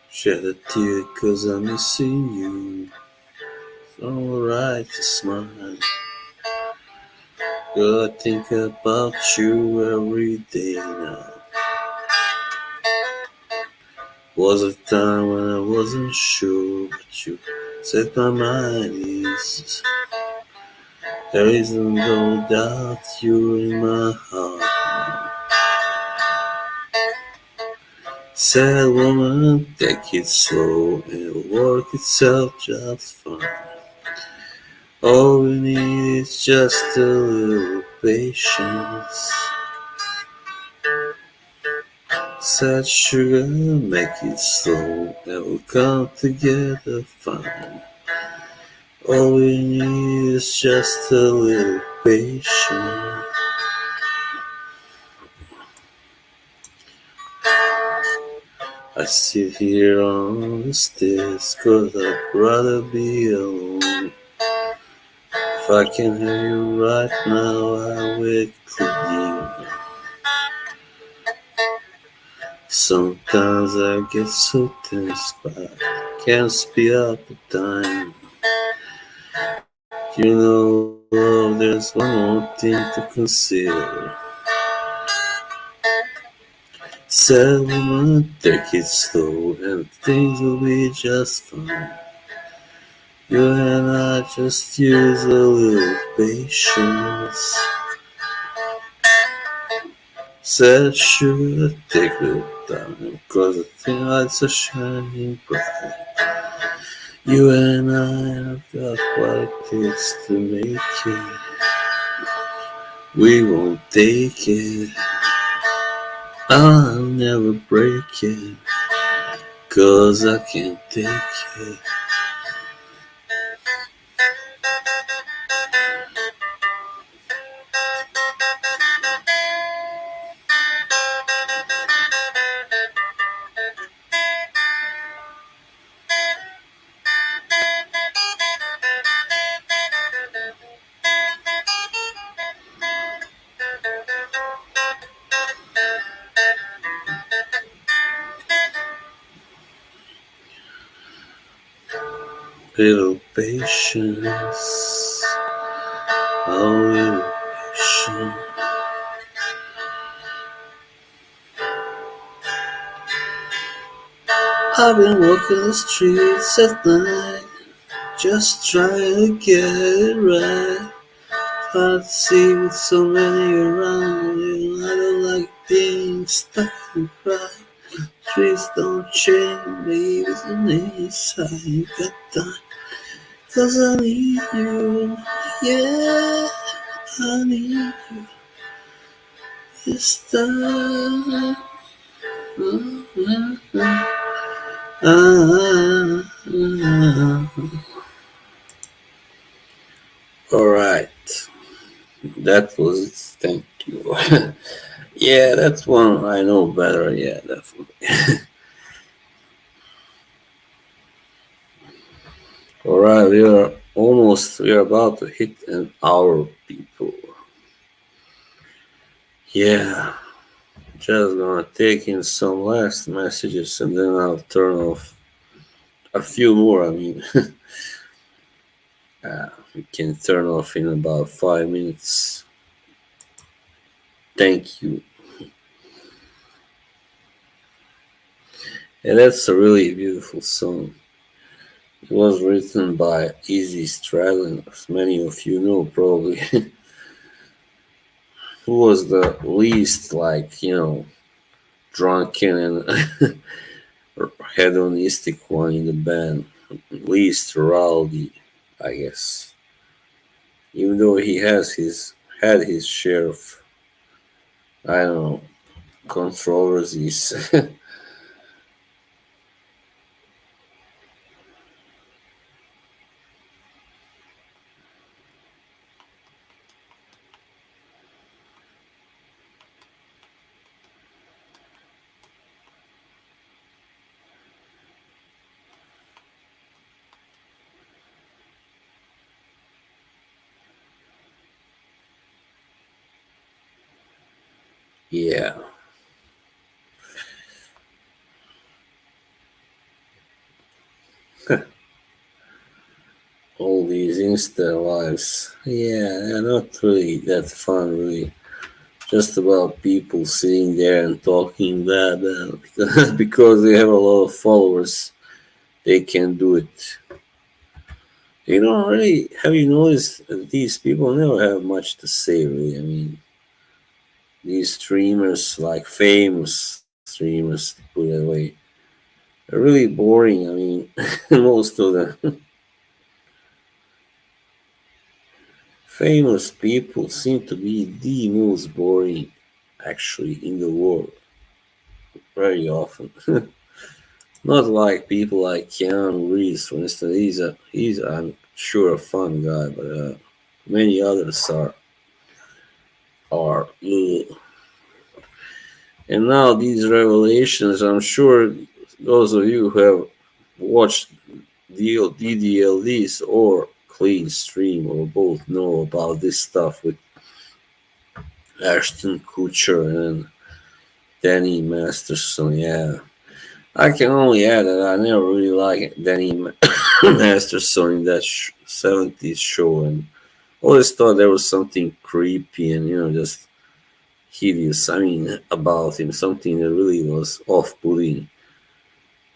Shed a tear cause I'm missing you. It's alright to smile. Girl, I think about you every day now. Was a time when I wasn't sure, but you set my mind at ease. There isn't no doubt you're in my heart. Sad woman, take it slow, and it'll work itself just fine. All we need is just a little patience. Said sugar, make it slow, and we'll come together fine. All we need is just a little patience. I sit here on the stairs, cause I'd rather be alone. If I can have you right now, I will clean. Sometimes I get so tense, but I can't speed up the time. You know, love, there's one more thing to consider. Said woman, take it slow, and things will be just fine. You and I just use a little patience. Said sugar, take a little time, cause the thing lights are shining bright. You and I have got what it takes to make it. We won't take it. I'll never break it, cause I can't take it. Little patience, oh little patience. I've been walking the streets at night, just trying to get it right. Hard to see with so many around you. I don't like being stuck in crowd. Trees don't change, babies on the inside. You got time, cause I need you. Yeah, I need you this time. All right, that was it. Thank you. Yeah, that's one I know better. Yeah, definitely. All right, we are about to hit an hour, people. Yeah, just gonna take in some last messages and then I'll turn off a few more. I mean, we can turn off in about 5 minutes. Thank you. And that's a really beautiful song. It was written by Easy Stradlin, as many of you know probably, who was the least, like, drunken and hedonistic one in the band. Least rowdy, I guess. even though he has his had his share of, I don't know, controversies. Yeah, all these Insta lives. Yeah, they're not really that fun, really. Just about people sitting there and talking blah blah because they have a lot of followers. They can do it. You don't really have you noticed that these people never have much to say, really. I mean, these streamers, like famous streamers, to put it away, are really boring. I mean, most of them famous people seem to be the most boring, actually, in the world. Very often. Not like people like Keanu Reeves, for instance. He's I'm sure a fun guy, but many others are. Ugh. And now these revelations, I'm sure those of you who have watched DDLDs or Clean Stream or both know about this stuff with Ashton Kutcher and Danny Masterson. Yeah, I can only add that I never really liked Danny Masterson in that 70s show, and always thought there was something creepy and just hideous. I mean, about him, something that really was off-putting.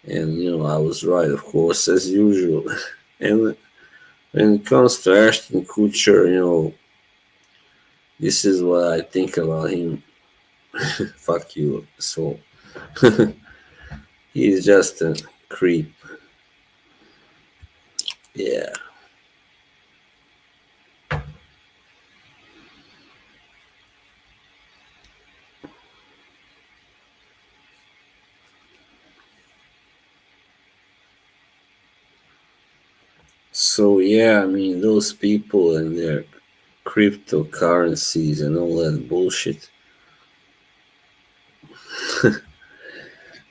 And I was right, of course, as usual. And when it comes to Ashton Kutcher, this is what I think about him. Fuck you, so he's just a creep. Yeah. So yeah, I mean those people and their cryptocurrencies and all that bullshit.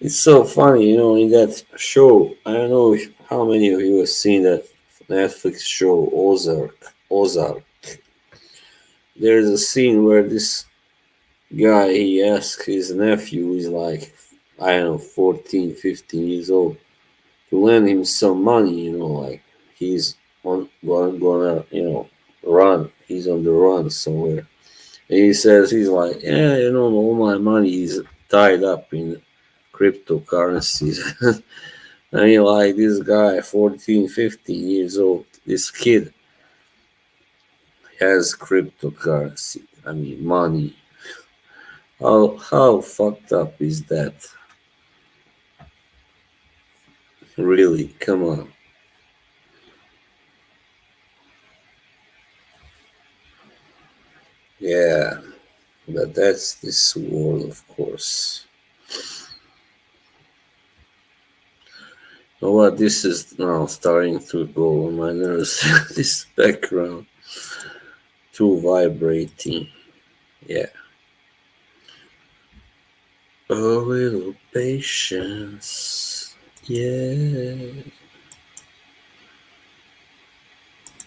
It's so funny, in that show. I don't know how many of you have seen that Netflix show Ozark. Ozark. There's a scene where this guy he asks his nephew, who's like I don't know 14, 15 years old, to lend him some money. Like he's gonna run. He's on the run somewhere. And he says he's like, yeah, all my money is tied up in cryptocurrencies. I mean, like this guy, 14, 15 years old, this kid has cryptocurrency. I mean, money. How fucked up is that? Really? Come on. Yeah, but that's this world, of course. You know what? This is now starting to go on my nerves. This background too vibrating. Yeah. A little patience. Yeah.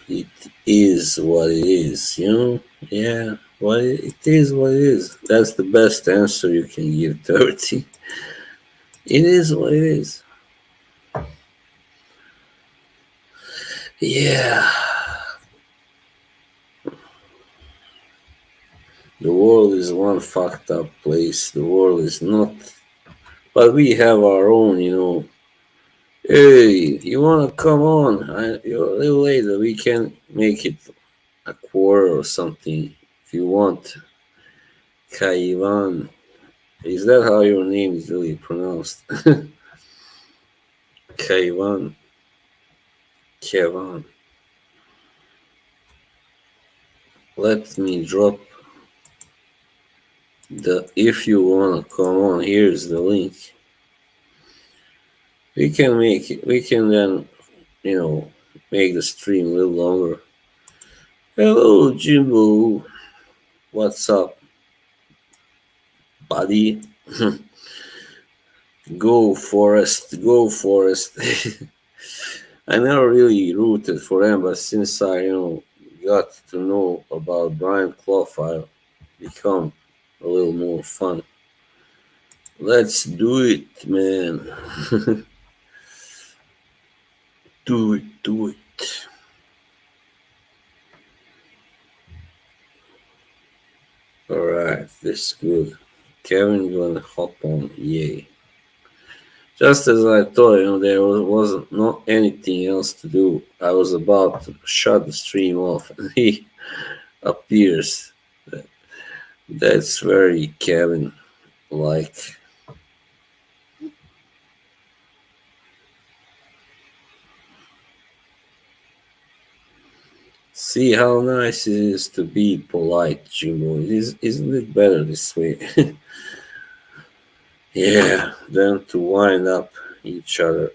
It is what it is. Yeah. Well, it is what it is. That's the best answer you can give to everything. It is what it is. Yeah. The world is one fucked up place. The world is not. But we have our own. Hey, you wanna come on? A little later, we can make it a quarter or something if you want. Kaivan. Is that how your name is really pronounced? Kaivan. Kevan. Let me drop the. If you wanna come on, here's the link. We can make it. We can then, you know, make the stream a little longer. Hello, Jimbo. What's up, buddy? Go Forest, go Forest. I never really rooted for them, but since I, got to know about Brian Clough, I become a little more fun. Let's do it, man. Do it, do it. Alright, this is good. Kevin gonna hop on, yay. Just as I thought, there wasn't not anything else to do. I was about to shut the stream off, and he appears. That's very Kevin like. See how nice it is to be polite, Jimbo. Isn't it better this way? Yeah, than to wind up each other.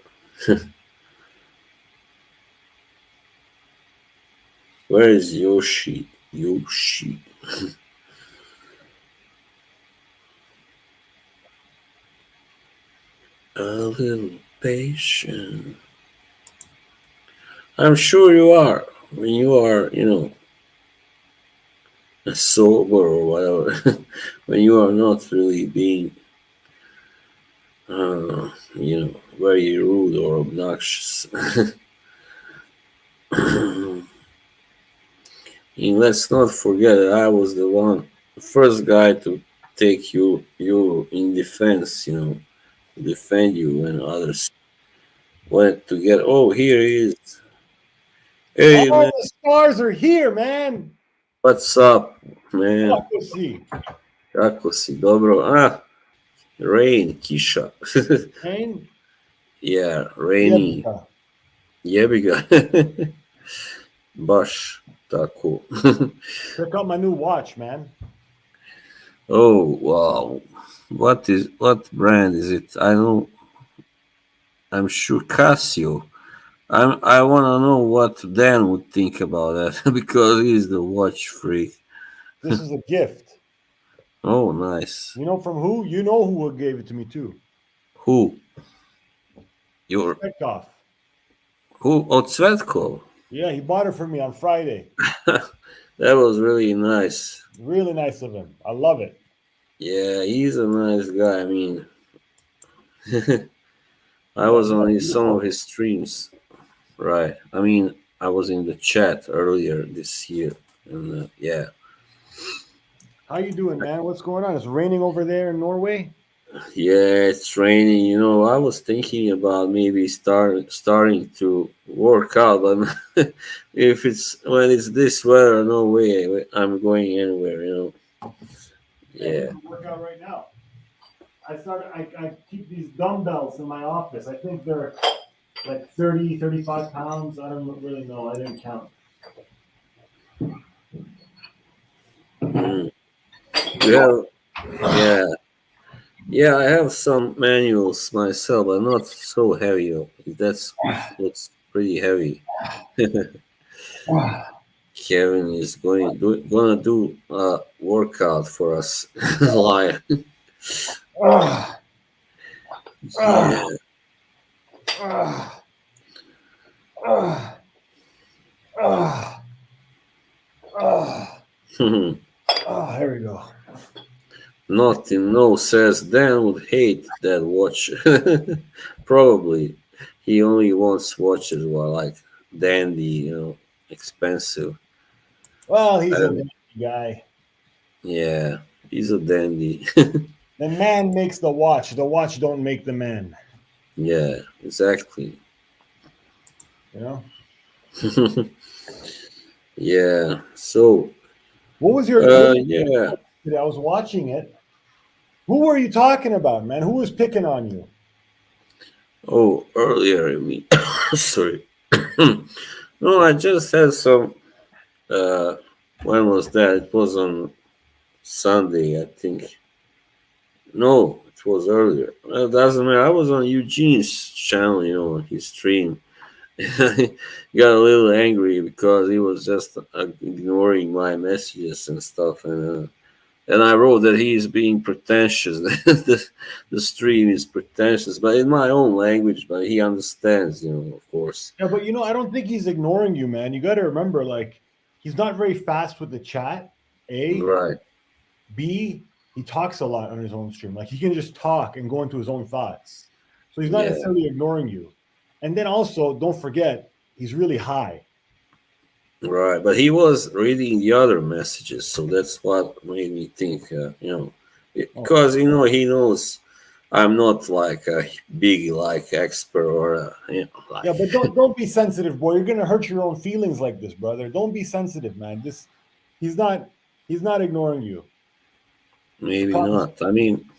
Where is Yoshi? Yoshi. A little patient. I'm sure you are. When you are, sober or whatever. When you are not really being, very rude or obnoxious. And let's not forget that I was the first guy to take you in defense, defend you when others went to get. Oh, here he is. Hey, All man. the stars are here, man. What's up, man? Fuck, let's see. Kako si? Dobro. Rain, Kisha. Rain, Yeah, rainy. Jebica. Jebi ga. Baš tako. Check out my new watch, man. Oh, wow. What brand is it? I'm sure Casio. I want to know what Dan would think about that because he's the watch freak. This is a gift. Oh, nice. You know from who? You know who gave it to me too. Who? Your Chekhov. who? Oh, Tsvetkov. Yeah, he bought it for me on Friday. That was really nice. Really nice of him. I love it. Yeah, he's a nice guy. I mean, I was on some of his streams. Right. I mean, I was in the chat earlier this year, and yeah. How you doing, man? What's going on? It's raining over there in Norway. Yeah, it's raining. I was thinking about maybe starting to work out, but if it's when it's this weather, no way I'm going anywhere. Yeah. Work out right now. I keep these dumbbells in my office. I think they're like 30, 35 pounds. I don't really know. I didn't count. Mm. Yeah. Yeah. Yeah, I have some manuals myself, but not so heavy. That's looks pretty heavy. Kevin is gonna do a workout for us live. Yeah. Here we go. Nothing. No, says Dan would hate that watch. Probably. He only wants watches well, like dandy, expensive. Well, he's I a don't- dandy guy. yeah, he's a dandy. The man makes the watch. The watch don't make the man. Yeah, exactly. You know. Yeah. So, What was your? yeah. I was watching it. Who were you talking about, man? Who was picking on you? Oh, earlier, I mean, sorry. No, I just had some. Uh, When was that? It was on Sunday, I think. No, it was earlier. Well, it doesn't matter. I was on Eugene's channel, on his stream. I got a little angry because he was just ignoring my messages and stuff, and I wrote that he is being pretentious. The stream is pretentious, but in my own language, but he understands, of course. Yeah, but I don't think he's ignoring you, man. You got to remember, like, he's not very fast with the chat. A, Right. B, he talks a lot on his own stream. Like, he can just talk and go into his own thoughts. So he's not Yeah. necessarily ignoring you. And then also, don't forget, he's really high. Right, but he was reading the other messages, so that's what made me think, because he knows I'm not like a big like expert or like. Yeah, but don't be sensitive, boy. You're gonna hurt your own feelings like this, brother. Don't be sensitive, man. He's not ignoring you. Maybe not. I mean,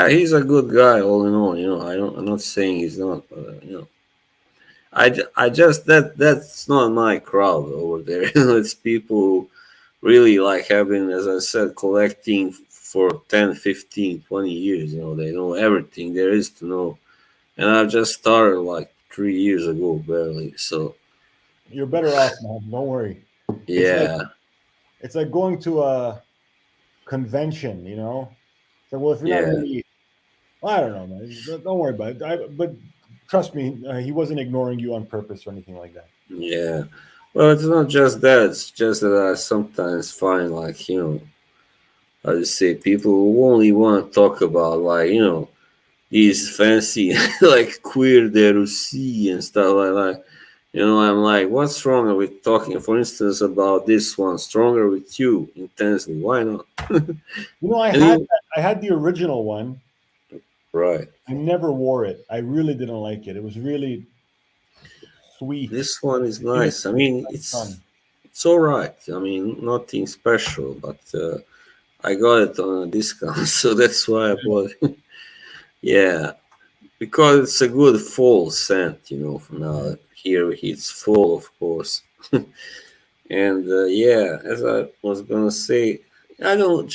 he's a good guy all in all. I'm not saying he's not, but I just that's not my crowd over there. It's people who really like having, as I said, collecting for 10, 15, 20 years. They know everything there is to know. And I've just started like 3 years ago, barely. So, You're better off, man. Don't worry. yeah. It's like going to a convention, So, well, if you're not Yeah. really, I don't know, man. Don't worry about it. But trust me, he wasn't ignoring you on purpose or anything like that. Yeah. Well, it's not just that. It's just that I sometimes find, like, how to say, people who only want to talk about, like, these fancy, like, queer de Russie and stuff like that. I'm like, what's wrong with talking, for instance, about this one, Stronger with You, intensely? Why not? I had the original one. Right. I never wore it. I really didn't like it. It was really sweet. This one is nice. I mean, it's all right. I mean, nothing special, but I got it on a discount, so that's why I bought it. Yeah, because it's a good fall scent, from now. Here it's fall, of course. And yeah, as I was gonna say, I don't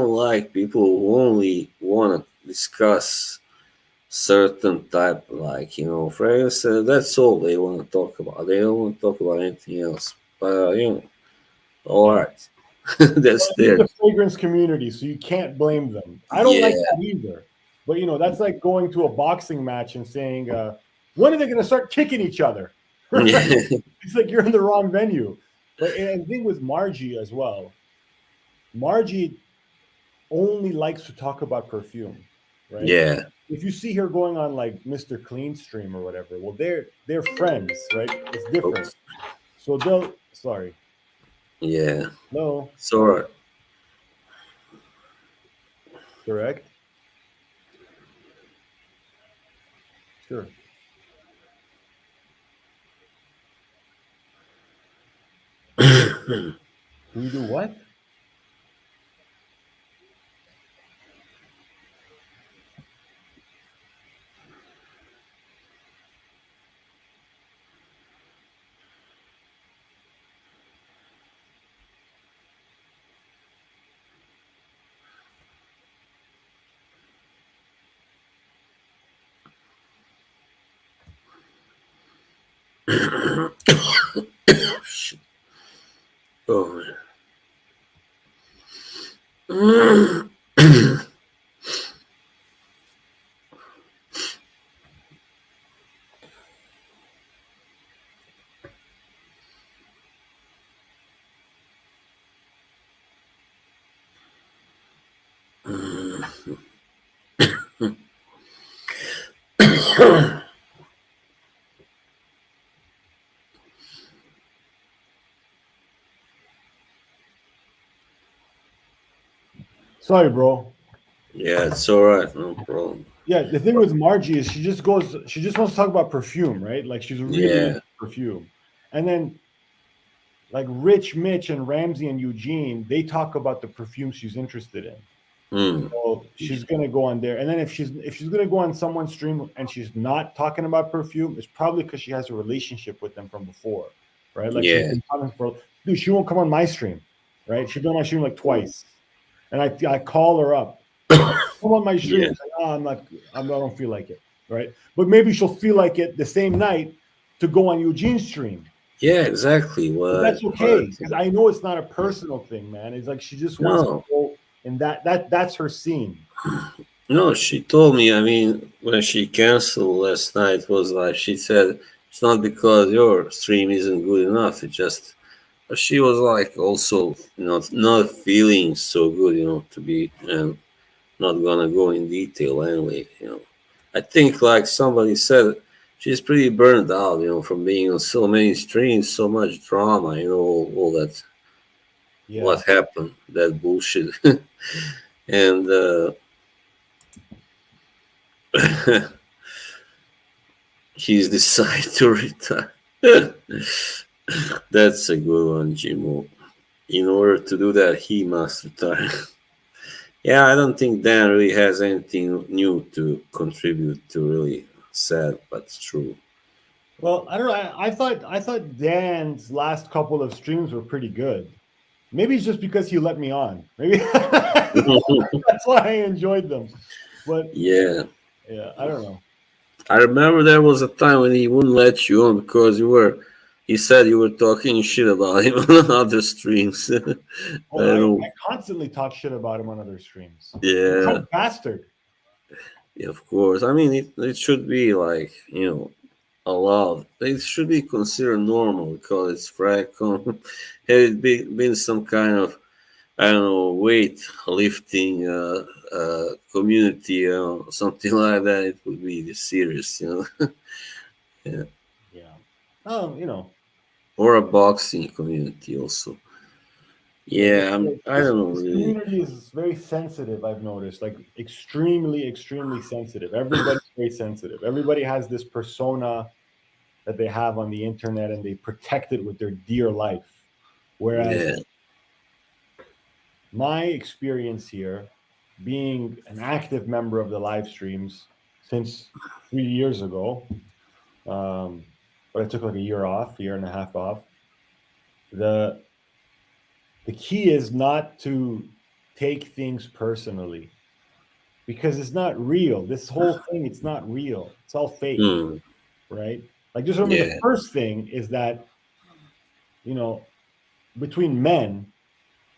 like people who only want to discuss certain type, like fragrance. That's all they want to talk about. They don't want to talk about anything else. But all right, that's It's there. the fragrance community, so you can't blame them. I don't like that either. But that's like going to a boxing match and saying, when are they going to start kicking each other? It's like you're in the wrong venue. But and the thing with Margie as well, Margie only likes to talk about perfume, right? Yeah. If you see her going on like Mr. Clean Stream or whatever, well, they're friends, right? It's different. Oops. So they'll. Sorry. Yeah. No. It's all right. Correct. Sure. Do you do what? Shit. Oh man. Sorry, bro. Yeah, it's all right. No problem. Yeah, the thing with Margie is she just wants to talk about perfume, right? Like she's really into perfume. And then like Rich, Mitch, and Ramsey and Eugene, they talk about the perfume she's interested in. So she's gonna go on there. And then if she's gonna go on someone's stream and she's not talking about perfume, it's probably because she has a relationship with them from before. Right? Like she's been talking dude, she won't come on my stream. right? She's been on my stream like twice, and I call her up. Come on my stream. Yeah. It's like, oh, I don't feel like it, right? But maybe she'll feel like it the same night to go on Eugene's stream. Yeah, exactly. But that's okay because I know it's not a personal thing, man. It's like she just wants to go, and that's her scene. No, she told me. I mean, when she canceled last night, was like she said it's not because your stream isn't good enough. It just she was like also not feeling so good, to be and not gonna go in detail anyway. I think like somebody said, she's pretty burned out, from being on so many streams, so much drama, all that. Yeah. What happened? That bullshit, and he's decided to retire. That's a good one, Jimo. In order to do that, he must retire. Yeah, I don't think Dan really has anything new to contribute to. Really sad, but it's true. Well, I don't know. I thought Dan's last couple of streams were pretty good. Maybe it's just because he let me on. Maybe that's why I enjoyed them. But yeah, I don't know. I remember there was a time when he wouldn't let you on because he said you were talking shit about him on other streams. I constantly talk shit about him on other streams. Yeah. Bastard. Yeah, of course. I mean, it should be like, allowed. It should be considered normal because it's Fracom. Had it been some kind of, I don't know, weight lifting community or something like that, it would be serious, Yeah. Or a boxing community also. Yeah, I don't know. This community is very sensitive, I've noticed. Like extremely, extremely sensitive. Everybody's very sensitive. Everybody has this persona that they have on the internet and they protect it with their dear life. Whereas my experience here, being an active member of the live streams since 3 years ago, but I took like a year and a half off. The key is not to take things personally because it's not real. This whole thing, it's not real. It's all fake, right? Like just remember the first thing is that, between men,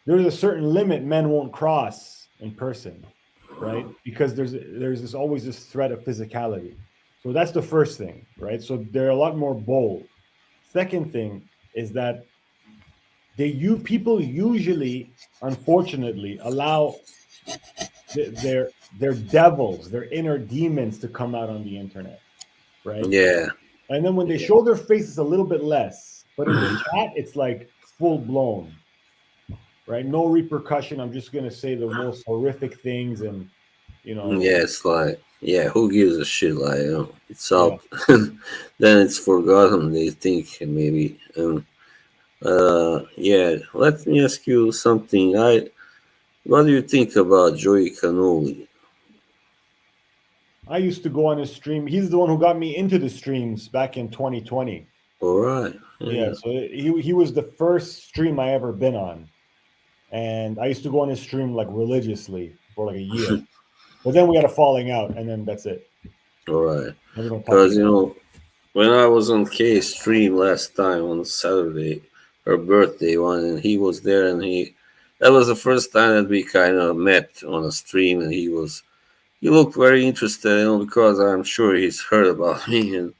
there's a certain limit men won't cross in person, right? Because there's always this threat of physicality. So that's the first thing, right? So they're a lot more bold. Second thing is that people usually, unfortunately, allow their devils, their inner demons to come out on the internet, right? Yeah. And then when they show their faces a little bit less, but in the chat, it's like full blown, right? No repercussion. I'm just gonna say the most horrific things, and Yeah, it's like, who gives a shit? Like, it's out, then it's forgotten. They think maybe. Let me ask you something. What do you think about Joey Cannoli? I used to go on his stream. He's the one who got me into the streams back in 2020. All right. Yeah, so he was the first stream I ever been on. And I used to go on his stream like religiously for like a year. But then we had a falling out, and then that's it. All right. Because, when I was on Kay's stream last time on Saturday, her birthday one, and he was there, and that was the first time that we kind of met on a stream, and he looked very interested, because I'm sure he's heard about me,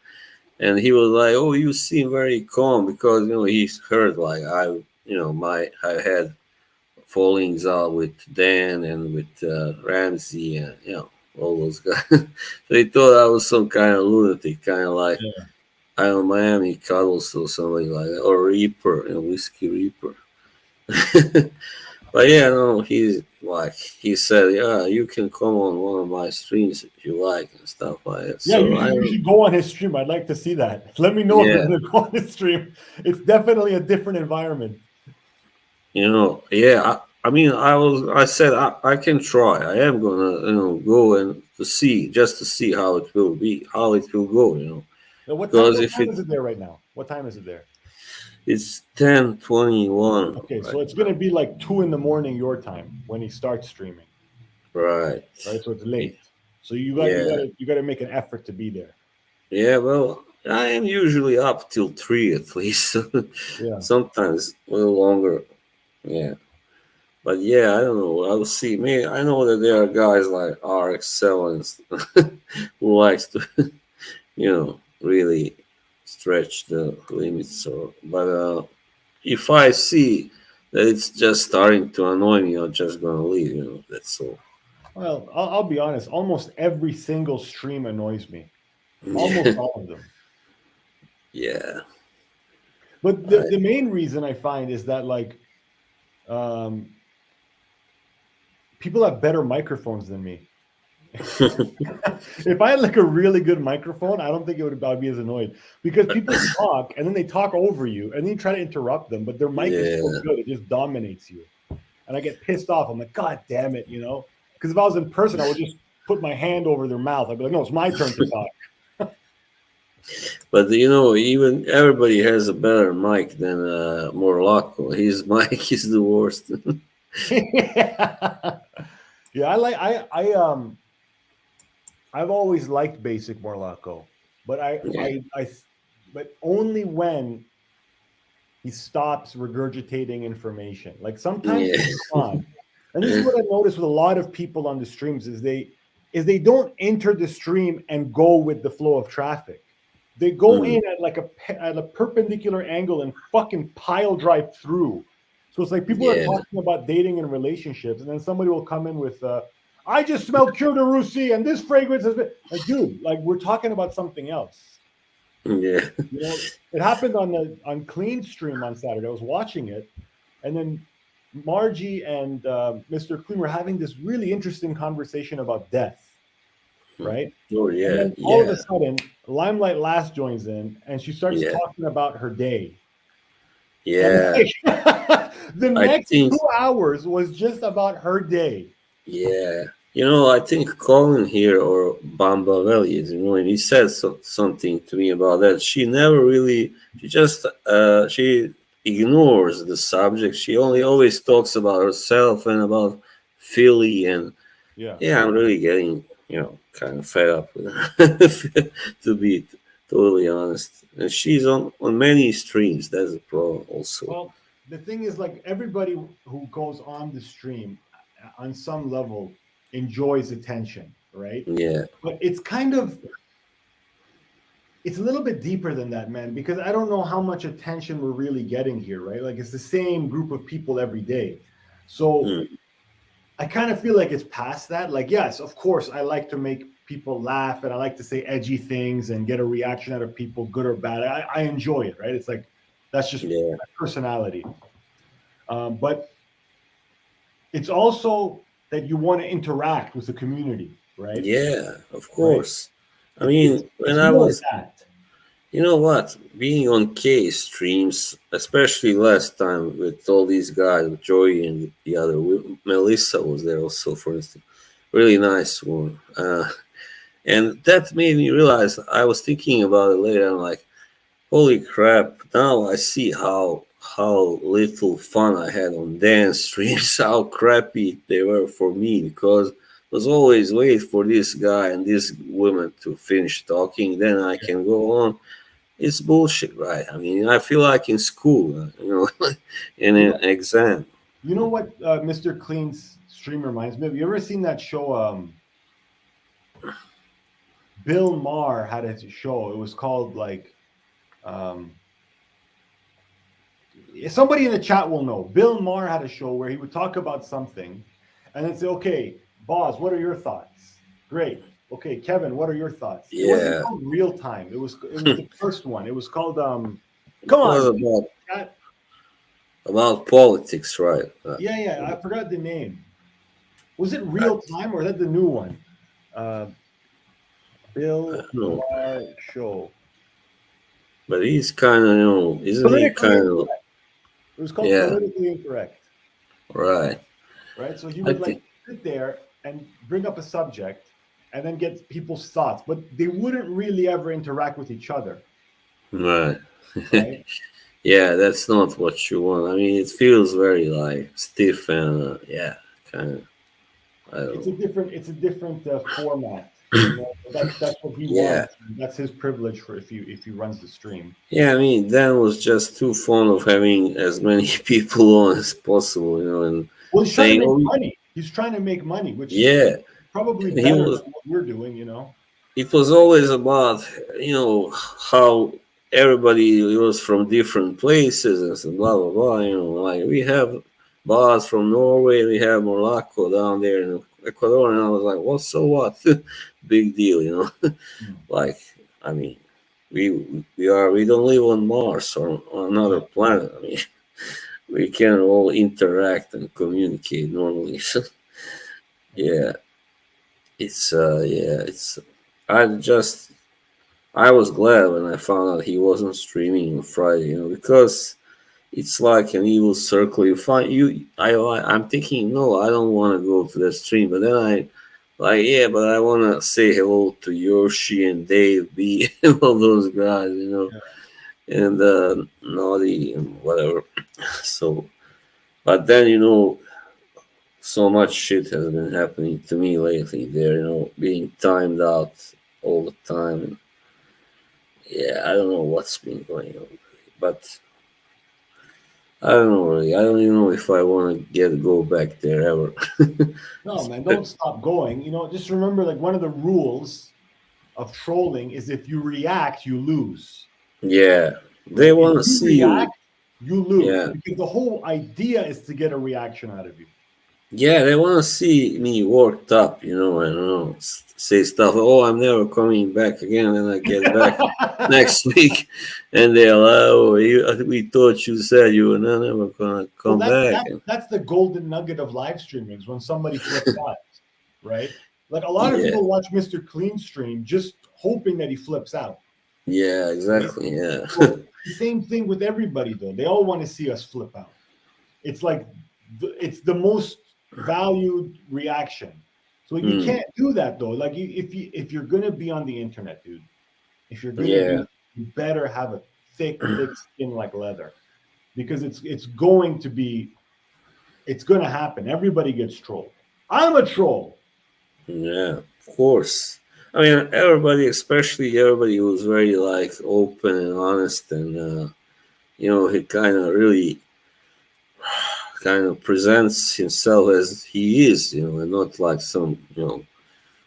and he was like, "Oh, you seem very calm," because he's heard like I had fallings out with Dan and with Ramsey and all those guys. So he thought I was some kind of lunatic, kind of like I don't know, Miami Cuddles or somebody like that, or Reaper, Whiskey Reaper. But he said, you can come on one of my streams if you like and stuff like that. Yeah, so you should go on his stream. I'd like to see that. Let me know if you're going to go on his stream. It's definitely a different environment. I said I can try. I am gonna go and to see how it will be, how it will go. Now, what time is it there right now? What time is it there? It's 10:21. Okay, Right so it's now. gonna be like 2 in the morning your time when he starts streaming, Right. right? So it's late. So you got you got Yeah. to you got to make an effort to be there. Yeah. Well, I am usually up till 3 at least. Yeah. Sometimes a little longer. Yeah. But yeah, I don't know. I'll see. Me, I know that there are guys like RX7 who likes to, really stretch the limits. So, but if I see that it's just starting to annoy me, I'm just gonna leave. That's all. Well, I'll be honest. Almost every single stream annoys me. Almost Yeah, all of them. yeah, But the, I, the main reason I find is that like um, people have better microphones than me. If I had like a really good microphone, I don't think I'd be as annoyed because people talk and then they talk over you and then you try to interrupt them, but their mic is so yeah, good it just dominates you. And I get pissed off. I'm like, God damn it, you know? Because if I was in person, I would just put my hand over their mouth. I'd be like, no, it's my turn to talk. but even everybody has a better mic than Morlocco. His mic is the worst. Yeah. Yeah, I've always liked basic Morlocco, but Yeah, but only when he stops regurgitating information. Like sometimes yeah, it's fun. And this is what I noticed with a lot of people on the streams is they don't enter the stream and go with the flow of traffic. They go mm, in at a perpendicular angle and fucking pile drive through. So it's like people are yeah, talking about dating and relationships, and then somebody will come in with I just smelled Cure de Russie and this fragrance has been like, dude, like we're talking about something else. yeah, You know, it happened on Clean Stream on Saturday. I was watching it, and then Margie and Mr. Clean were having this really interesting conversation about death, right? oh And yeah, then all of a yeah, sudden, Limelight Last joins in, and she starts yeah, talking about her day. And yeah. like, the I next think 2 hours was just about her day. Yeah, I think Colin here or Bamba Valley, and he said something to me about that. She never really, she just, she ignores the subject. She only always talks about herself and about Philly. And Yeah. yeah, I'm really getting, kind of fed up with her, to be totally honest. And she's on many streams. That's the problem also. Well, the thing is, like everybody who goes on the stream, on some level, enjoys attention, right? Yeah, But it's a little bit deeper than that, man, because I don't know how much attention we're really getting here, right? Like it's the same group of people every day. So mm, I kind of feel like it's past that. Like, yes, of course, I like to make people laugh and I like to say edgy things and get a reaction out of people, good or bad. I enjoy it, right? It's like that's just yeah, my personality. But it's also that you want to interact with the community, right? yeah, of Right. course. I It's it's mean, when it's I more was, that. you know what, being on K streams, especially last time with all these guys, with Joey and the other, Melissa was there also, for instance. Really nice one. And that made me realize, I was thinking about it later. I'm like, holy crap! Now I see how little fun I had on dance streams. How crappy they were for me, because I was always wait for this guy and this woman to finish talking, then I can go on. It's bullshit, right? I mean, I feel like in school, in You an know, exam. you know what Mr. Clean's stream reminds me of? You ever seen that show? Bill Maher had a show. It was called like um, somebody in the chat will know. Bill Maher had a show where he would talk about something and then say, okay, Boz, what are your thoughts? Great. Okay, Kevin, what are your thoughts? It wasn't Yeah, called Real Time. It was the first one. It was called it come was on, chat. about politics, right? Yeah, I forgot the name. Was it I, Real Time or is that the new one? Uh, I Bill don't know, Maher show. but he's kind of, isn't he Politically kind of, incorrect. It was called yeah, Politically Incorrect. right? Right? So he I would like think, sit there and bring up a subject and then get people's thoughts, but they wouldn't really ever interact with each other, right. right? Yeah, that's not what you want. I mean, it feels very like stiff and yeah, kind of. I don't know. It's a different format. You know, that's what he Yeah, wants. That's his privilege for if he runs the stream. yeah. I mean, Dan was just too fond of having as many people on as possible, you know, and Well, he's trying to saying, make "Oh, money. He's trying to make money, which is yeah." probably And he better was. than what we're doing. You know. It was always about how everybody was from different places and so blah blah blah. Like we have bars from Norway, we have Morocco down there in Ecuador, and I was like, well, so what? Big deal, you know. Hmm. Like, I mean, we don't live on Mars or on another Yeah. planet. I mean, we can all interact and communicate normally. So, yeah, it's. I just I was glad when I found out he wasn't streaming on Friday, because it's like an evil circle. You find you, I'm thinking, no, I don't want to go to that stream, but then I, like, yeah, but I want to say hello to Yoshi and Dave B and all those guys, and Naughty and whatever. So, but then so much shit has been happening to me lately. There, being timed out all the time. Yeah, I don't know what's been going on, but I don't know really. I don't even know if I want to go back there ever. No, man, don't stop going. You know, just remember, like one of the rules of trolling is if you react, you lose. Yeah, they Right? If want to you see you. react, you lose Yeah, because the whole idea is to get a reaction out of you. yeah, they want to see me worked up. I don't know, say stuff. Oh, I'm never coming back again, and I get back next week, and they're like, "Oh, we thought you said you were never gonna Well, come back." that's the golden nugget of live streamings when somebody flips out, right? Like a lot of Yeah, people watch Mr. Clean stream just hoping that he flips out, yeah, right? exactly. Yeah, So the same thing with everybody though. They all want to see us flip out. It's like it's the most valued reaction. So you Hmm. can't do that though. Like if you're gonna be on the internet, dude, if you're gonna Yeah, be, you better have a thick skin like leather because it's gonna happen. Everybody gets trolled. I'm a troll. yeah, of course. I mean, everybody, especially everybody who's very like open and honest, and he kind of presents himself as he is, and not like some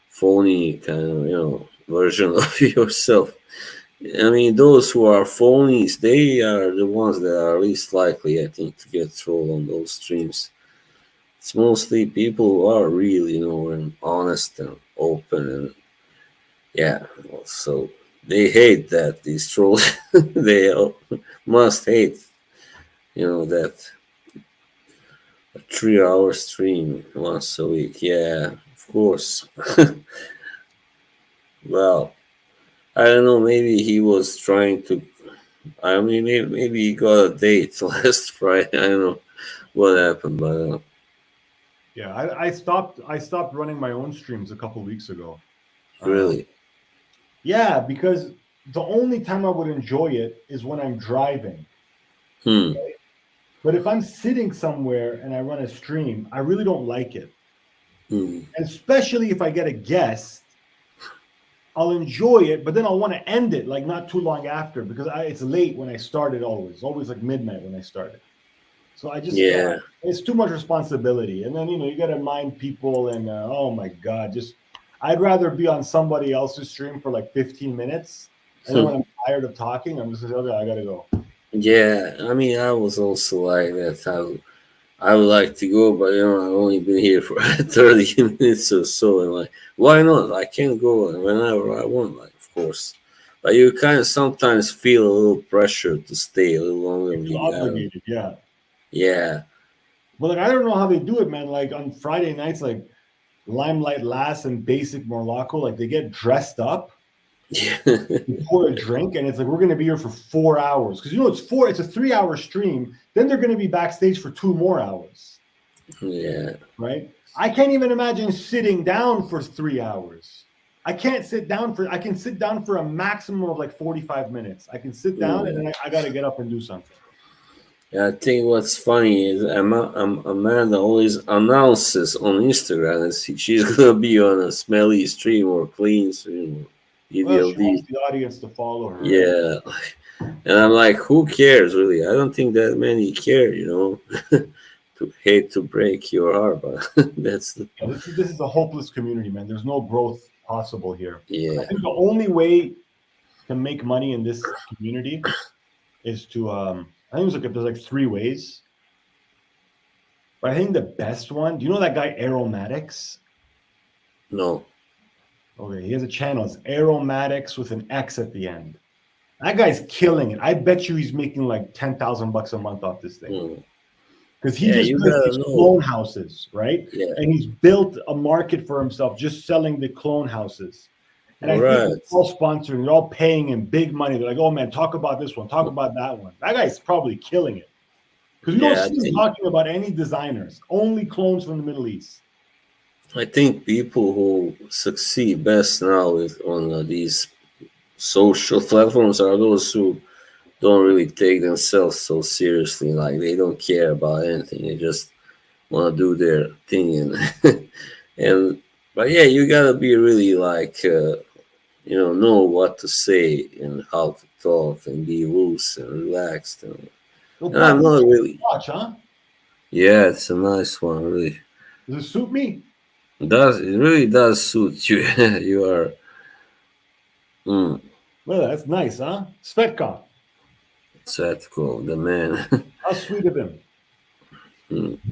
phony kind of version of yourself. I mean, those who are phonies, they are the ones that are least likely, I think, to get trolled on those streams. It's mostly people who are real, and honest and open, and yeah. So they hate that these trolls. They must hate, that a 3 hour stream once a week. Yeah, of course. Well, I don't know. Maybe he was trying to. I mean, maybe he got a date last Friday. I don't know what happened, but Yeah, I stopped running my own streams a couple weeks ago. Um, really. yeah, because the only time I would enjoy it is when I'm driving. Hmm. But if I'm sitting somewhere and I run a stream, I really don't like it. Hmm. And especially if I get a guest, I'll enjoy it, but then I'll want to end it like not too long after because it's late when I started always like midnight when I started. So I just Yeah. it's too much responsibility, and then you got to mind people, and oh my god, just I'd rather be on somebody else's stream for like 15 minutes, and then when I'm tired of talking, I'm just like, okay, I gotta go. Yeah. I mean, I was also like that. I would like to go, but I've only been here for 30 minutes or so, and like, why not? I can go whenever I want, like, of course. But you kind of sometimes feel a little pressure to stay a little longer. I feel Maybe I don't. obligated, yeah. Yeah. But like I don't know how they do it, man. Like on Friday nights, like Limelight Lass and Basic Morlocco, like they get dressed up Yeah. pour a drink, and it's like we're going to be here for 4 hours because it's a 3 hour stream. Then they're going to be backstage for 2 more hours, Yeah. right? I can't even imagine sitting down for 3 hours. I can sit down for a maximum of like 45 minutes. I can sit down and Mm. then I got to get up and do something. I think what's funny is Amanda always announces on Instagram that she's gonna be on a smelly stream or clean stream, Well, she EVLD. wants the audience to follow her, right? Yeah, and I'm like, who cares really? I don't think that many care, to hate to break your heart, but that's the Yeah, this is a hopeless community, man. There's no growth possible here. I yeah. think the only way to make money in this community is to I think there's like three ways. But I think the best one, do you know that guy Aromatics? No. Okay, he has a channel. It's Aromatics with an X at the end. That guy's killing it. I bet you he's making like $10,000 a month off this thing. Mm. Because he Yeah, just you does gotta these know. clone houses, right? Yeah. And he's built a market for himself just selling the clone houses. And I think Right. they're all sponsoring, they're all paying him big money. They're like, oh man, talk about this one, talk about that one. That guy's probably killing it. Because we Yeah, I don't see him think talking about any designers, only clones from the Middle East. I think people who succeed best now on these social platforms are those who don't really take themselves so seriously. Like they don't care about anything. They just want to do their thing, and and but yeah, you gotta be really like know what to say and how to talk and be loose and relaxed. Well, And I'm Bob, not really. watch, huh? Yeah, it's a nice one. Really Does it suit me? it really does suit you. You are. Mm, Well, that's nice, huh? Svetkov. Satko, the man. How sweet of him.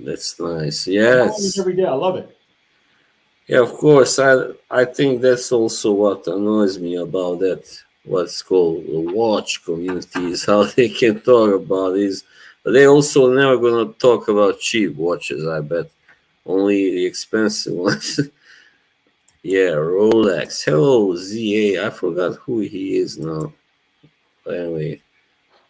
That's nice. I Yeah, follow him every day. I love it. yeah. Of course, I think that's also what annoys me about that. What's called the watch community is how they can talk about this, but they also never gonna talk about cheap watches. I bet only the expensive ones. Yeah, Rolex. Hello, ZA. I forgot who he is now. Anyway,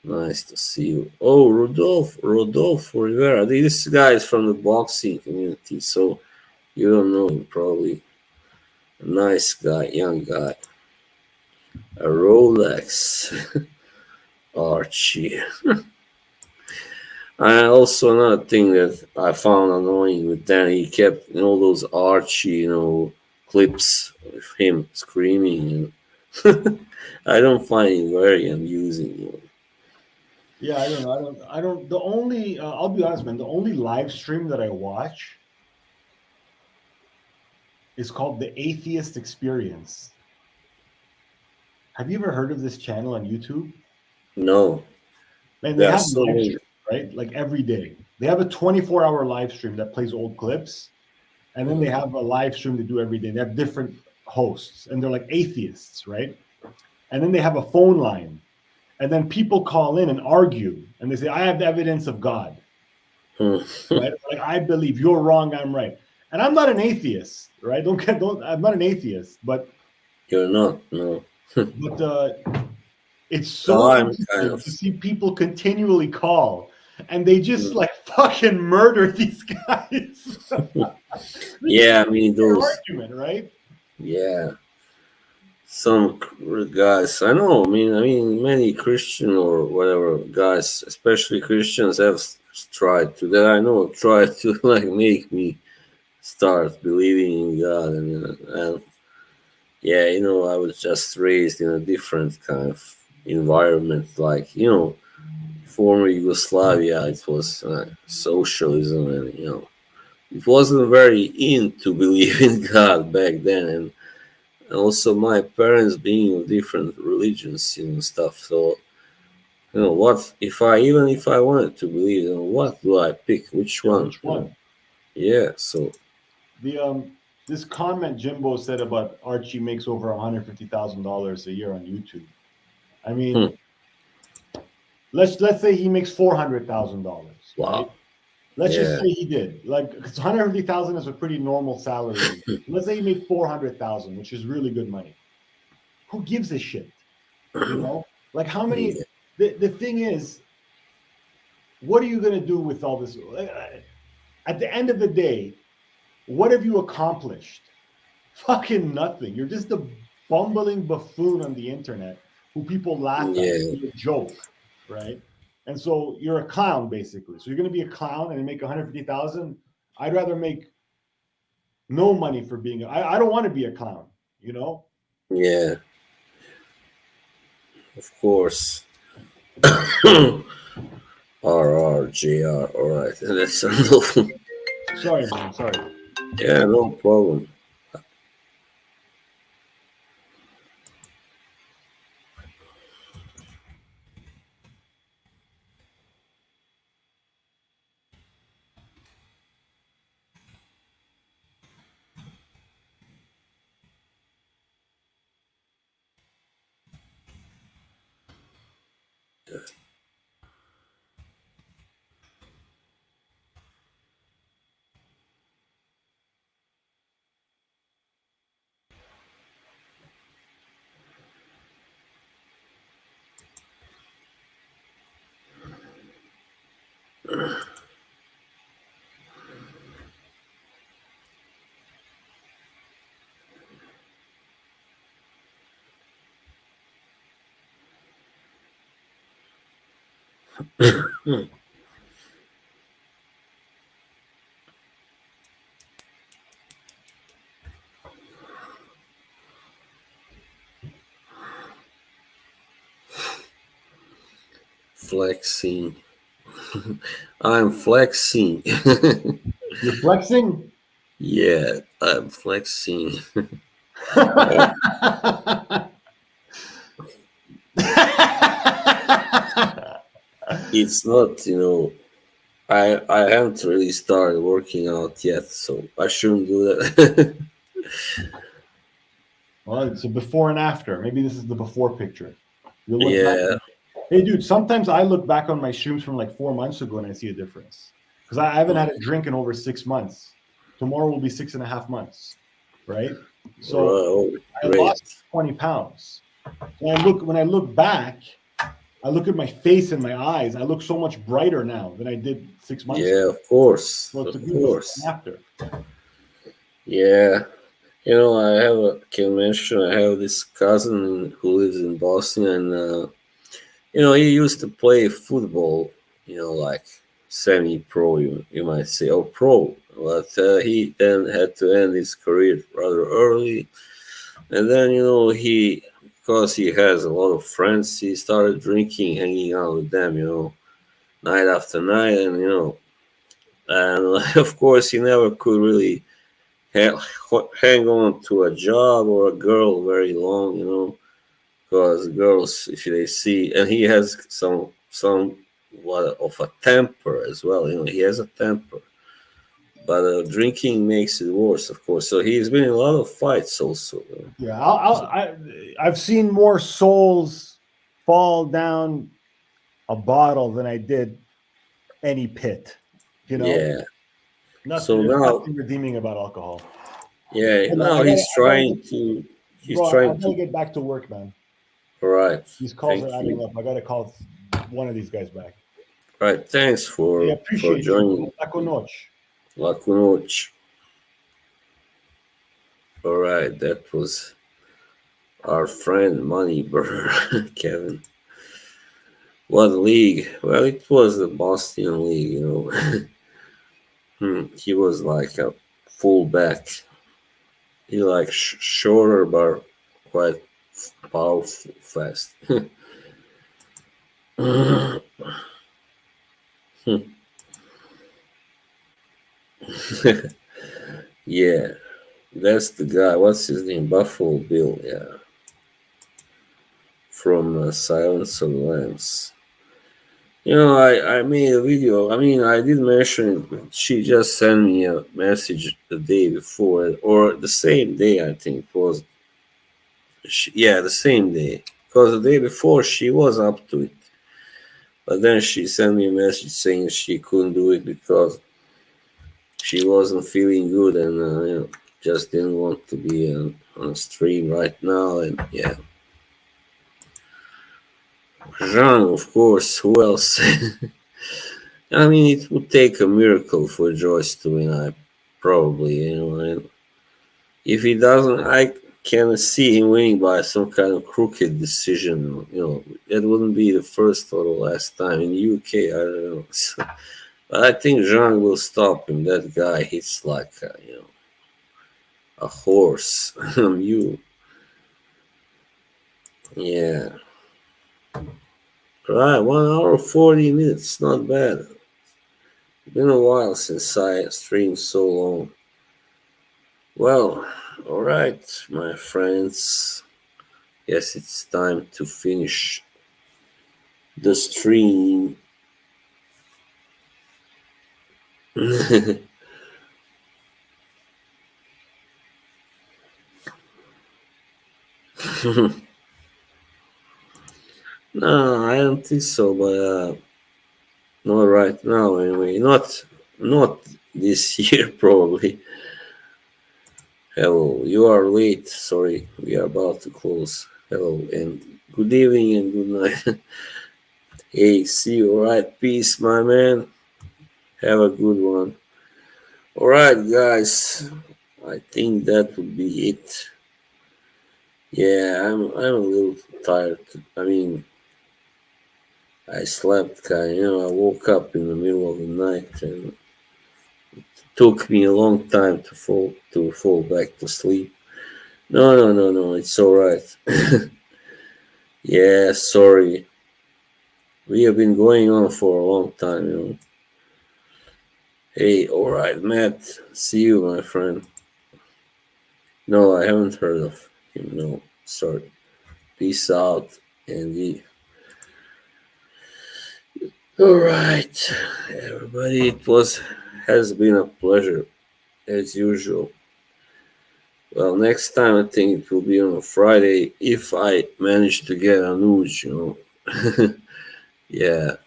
nice to see you. Oh, Rodolfo Rivera. This guy is from the boxing community, so you don't know him probably. A nice guy, young guy. A Rolex. Archie. I also another thing that I found annoying with Dan, he kept all those Archie, clips of him screaming. I don't find it very amusing. Yeah, I don't know. I don't. The only, I'll be honest, man. The only live stream that I watch is called The Atheist Experience. Have you ever heard of this channel on YouTube? No, Man, they there are have so live many. streams, right? Like every day. They have a 24-hour live stream that plays old clips. And then they have a live stream they do every day. They have different hosts, and they're like atheists, right? And then they have a phone line. And then people call in and argue. And they say, I have evidence of God. Right? Like, I believe you're wrong, I'm right. And I'm not an atheist, right? I'm not an atheist, but You're not, no. it's No, so I'm kind interesting of. to see people continually call and they just like fucking murder these guys. Yeah, I mean, Their those. argument, right? Yeah. Some guys I know. I mean, many Christian or whatever guys, especially Christians, have tried to that I know tried to like make me start believing in God, and yeah, I was just raised in a different kind of environment, like former Yugoslavia. It was socialism, and it wasn't very in to believe in God back then, and also my parents being of different religions and stuff. So what if I wanted to believe, what do I pick? Which Yeah, one? which one? Yeah. So The this comment Jimbo said about Archie makes over $150,000 a year on YouTube. I hmm, mean, let's say he makes $400,000, right? wow. Let's just Yeah. say he did. Like, because 150,000 is a pretty normal salary. Let's say he made 400,000, which is really good money. Who gives a shit? You know, like how many? Yeah. The thing is, what are you going to do with all this? At the end of the day, what have you accomplished? Fucking nothing. You're just a bumbling buffoon on the internet who people laugh at. Yeah. You're a joke, right? And so you're a clown basically. So you're going to be a clown and make 150,000. I'd rather make no money for being. I don't want to be a clown. You know. Yeah, of course. RRJR. All right, that's enough. Sorry, man. Sorry. Yeah, no problem. Flexing. I'm flexing. You're flexing. Yeah, I'm flexing. It's not, I haven't really started working out yet, so I shouldn't do that. Well, it's a before and after. Maybe this is the before picture. You look Yeah, back. Hey, dude. Sometimes I look back on my streams from like 4 months ago and I see a difference because I haven't had a drink in over 6 months. Tomorrow will be 6.5 months, right? So oh, I great. lost 20 pounds. When I look back, I look at my face and my eyes. I look so much brighter now than I did 6 months ago. Yeah, of course, So it's a of good before course. and after. Yeah, can mention I have this cousin who lives in Boston, and he used to play football, like semi-pro, you might say, or pro, but he then had to end his career rather early, and then because he has a lot of friends, he started drinking, hanging out with them, night after night, and of course he never could really hang on to a job or a girl very long, because girls, if they see, and he has some what of a temper as well, he has a temper, but drinking makes it worse, of course. So he's been in a lot of fights also. Yeah, I've seen more souls fall down a bottle than I did any pit. Yeah. So There's now, nothing redeeming about alcohol. yeah, Hold on, now he's trying to. He's bro, I trying gotta to. get back to work, man. All right. These calls Thank are adding you. up. I gotta call one of these guys back. All right. Thanks I for appreciate joining. you. Taco noche. Laku noche. All right. That was our friend Money Burr, Kevin. What league? Well, it was the Boston League. He was like a fullback. He like shorter but quite powerful, fast. Yeah, that's the guy. What's his name? Buffalo Bill. Yeah, from Silence of the Lambs. I made a video. I mean, I did mention it. She just sent me a message the day before, or the same day, I think it was. Yeah, the same day. Because the day before, she was up to it. But then she sent me a message saying she couldn't do it because she wasn't feeling good and, just didn't want to be on stream right now. And yeah. Jean, of course. Who else? I mean, it would take a miracle for Joyce to win. I probably, and if he doesn't, can see him winning by some kind of crooked decision. It wouldn't be the first or the last time in the UK. I don't know. But I think Zhang will stop him. That guy hits like a horse. you, yeah. Right, 1 hour 40 minutes. Not bad. Been a while since I streamed so long. Well, all right, my friends. Guess it's time to finish the stream. No, I don't think so, but not right now anyway. Not this year probably. Hello, you are late. Sorry, we are about to close. Hello and good evening and good night. Hey, see you. Alright, peace, my man. Have a good one. Alright, guys. I think that would be it. Yeah, I'm a little tired. I mean, I slept I woke up in the middle of the night and it took me a long time to fall back to sleep. No, it's all right. Yeah, sorry. We have been going on for a long time. Hey, all right, Matt. See you, my friend. No, I haven't heard of him. No, sorry. Peace out, Andy. All right, everybody. Has been a pleasure as usual. Well, next time I think it will be on a Friday if I manage to get a news. Yeah,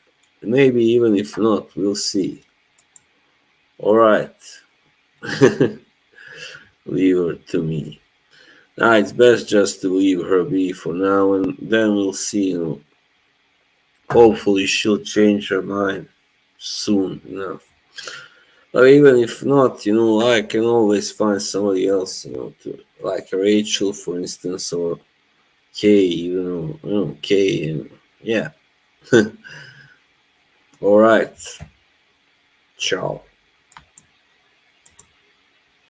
maybe even if not, we'll see. All right, leave her to me. Nah, it's best just to leave her be for now, and then we'll see. Hopefully, she'll change her mind soon enough. But even if not, I can always find somebody else, like Rachel, for instance, or Kay, and yeah. All right. Ciao.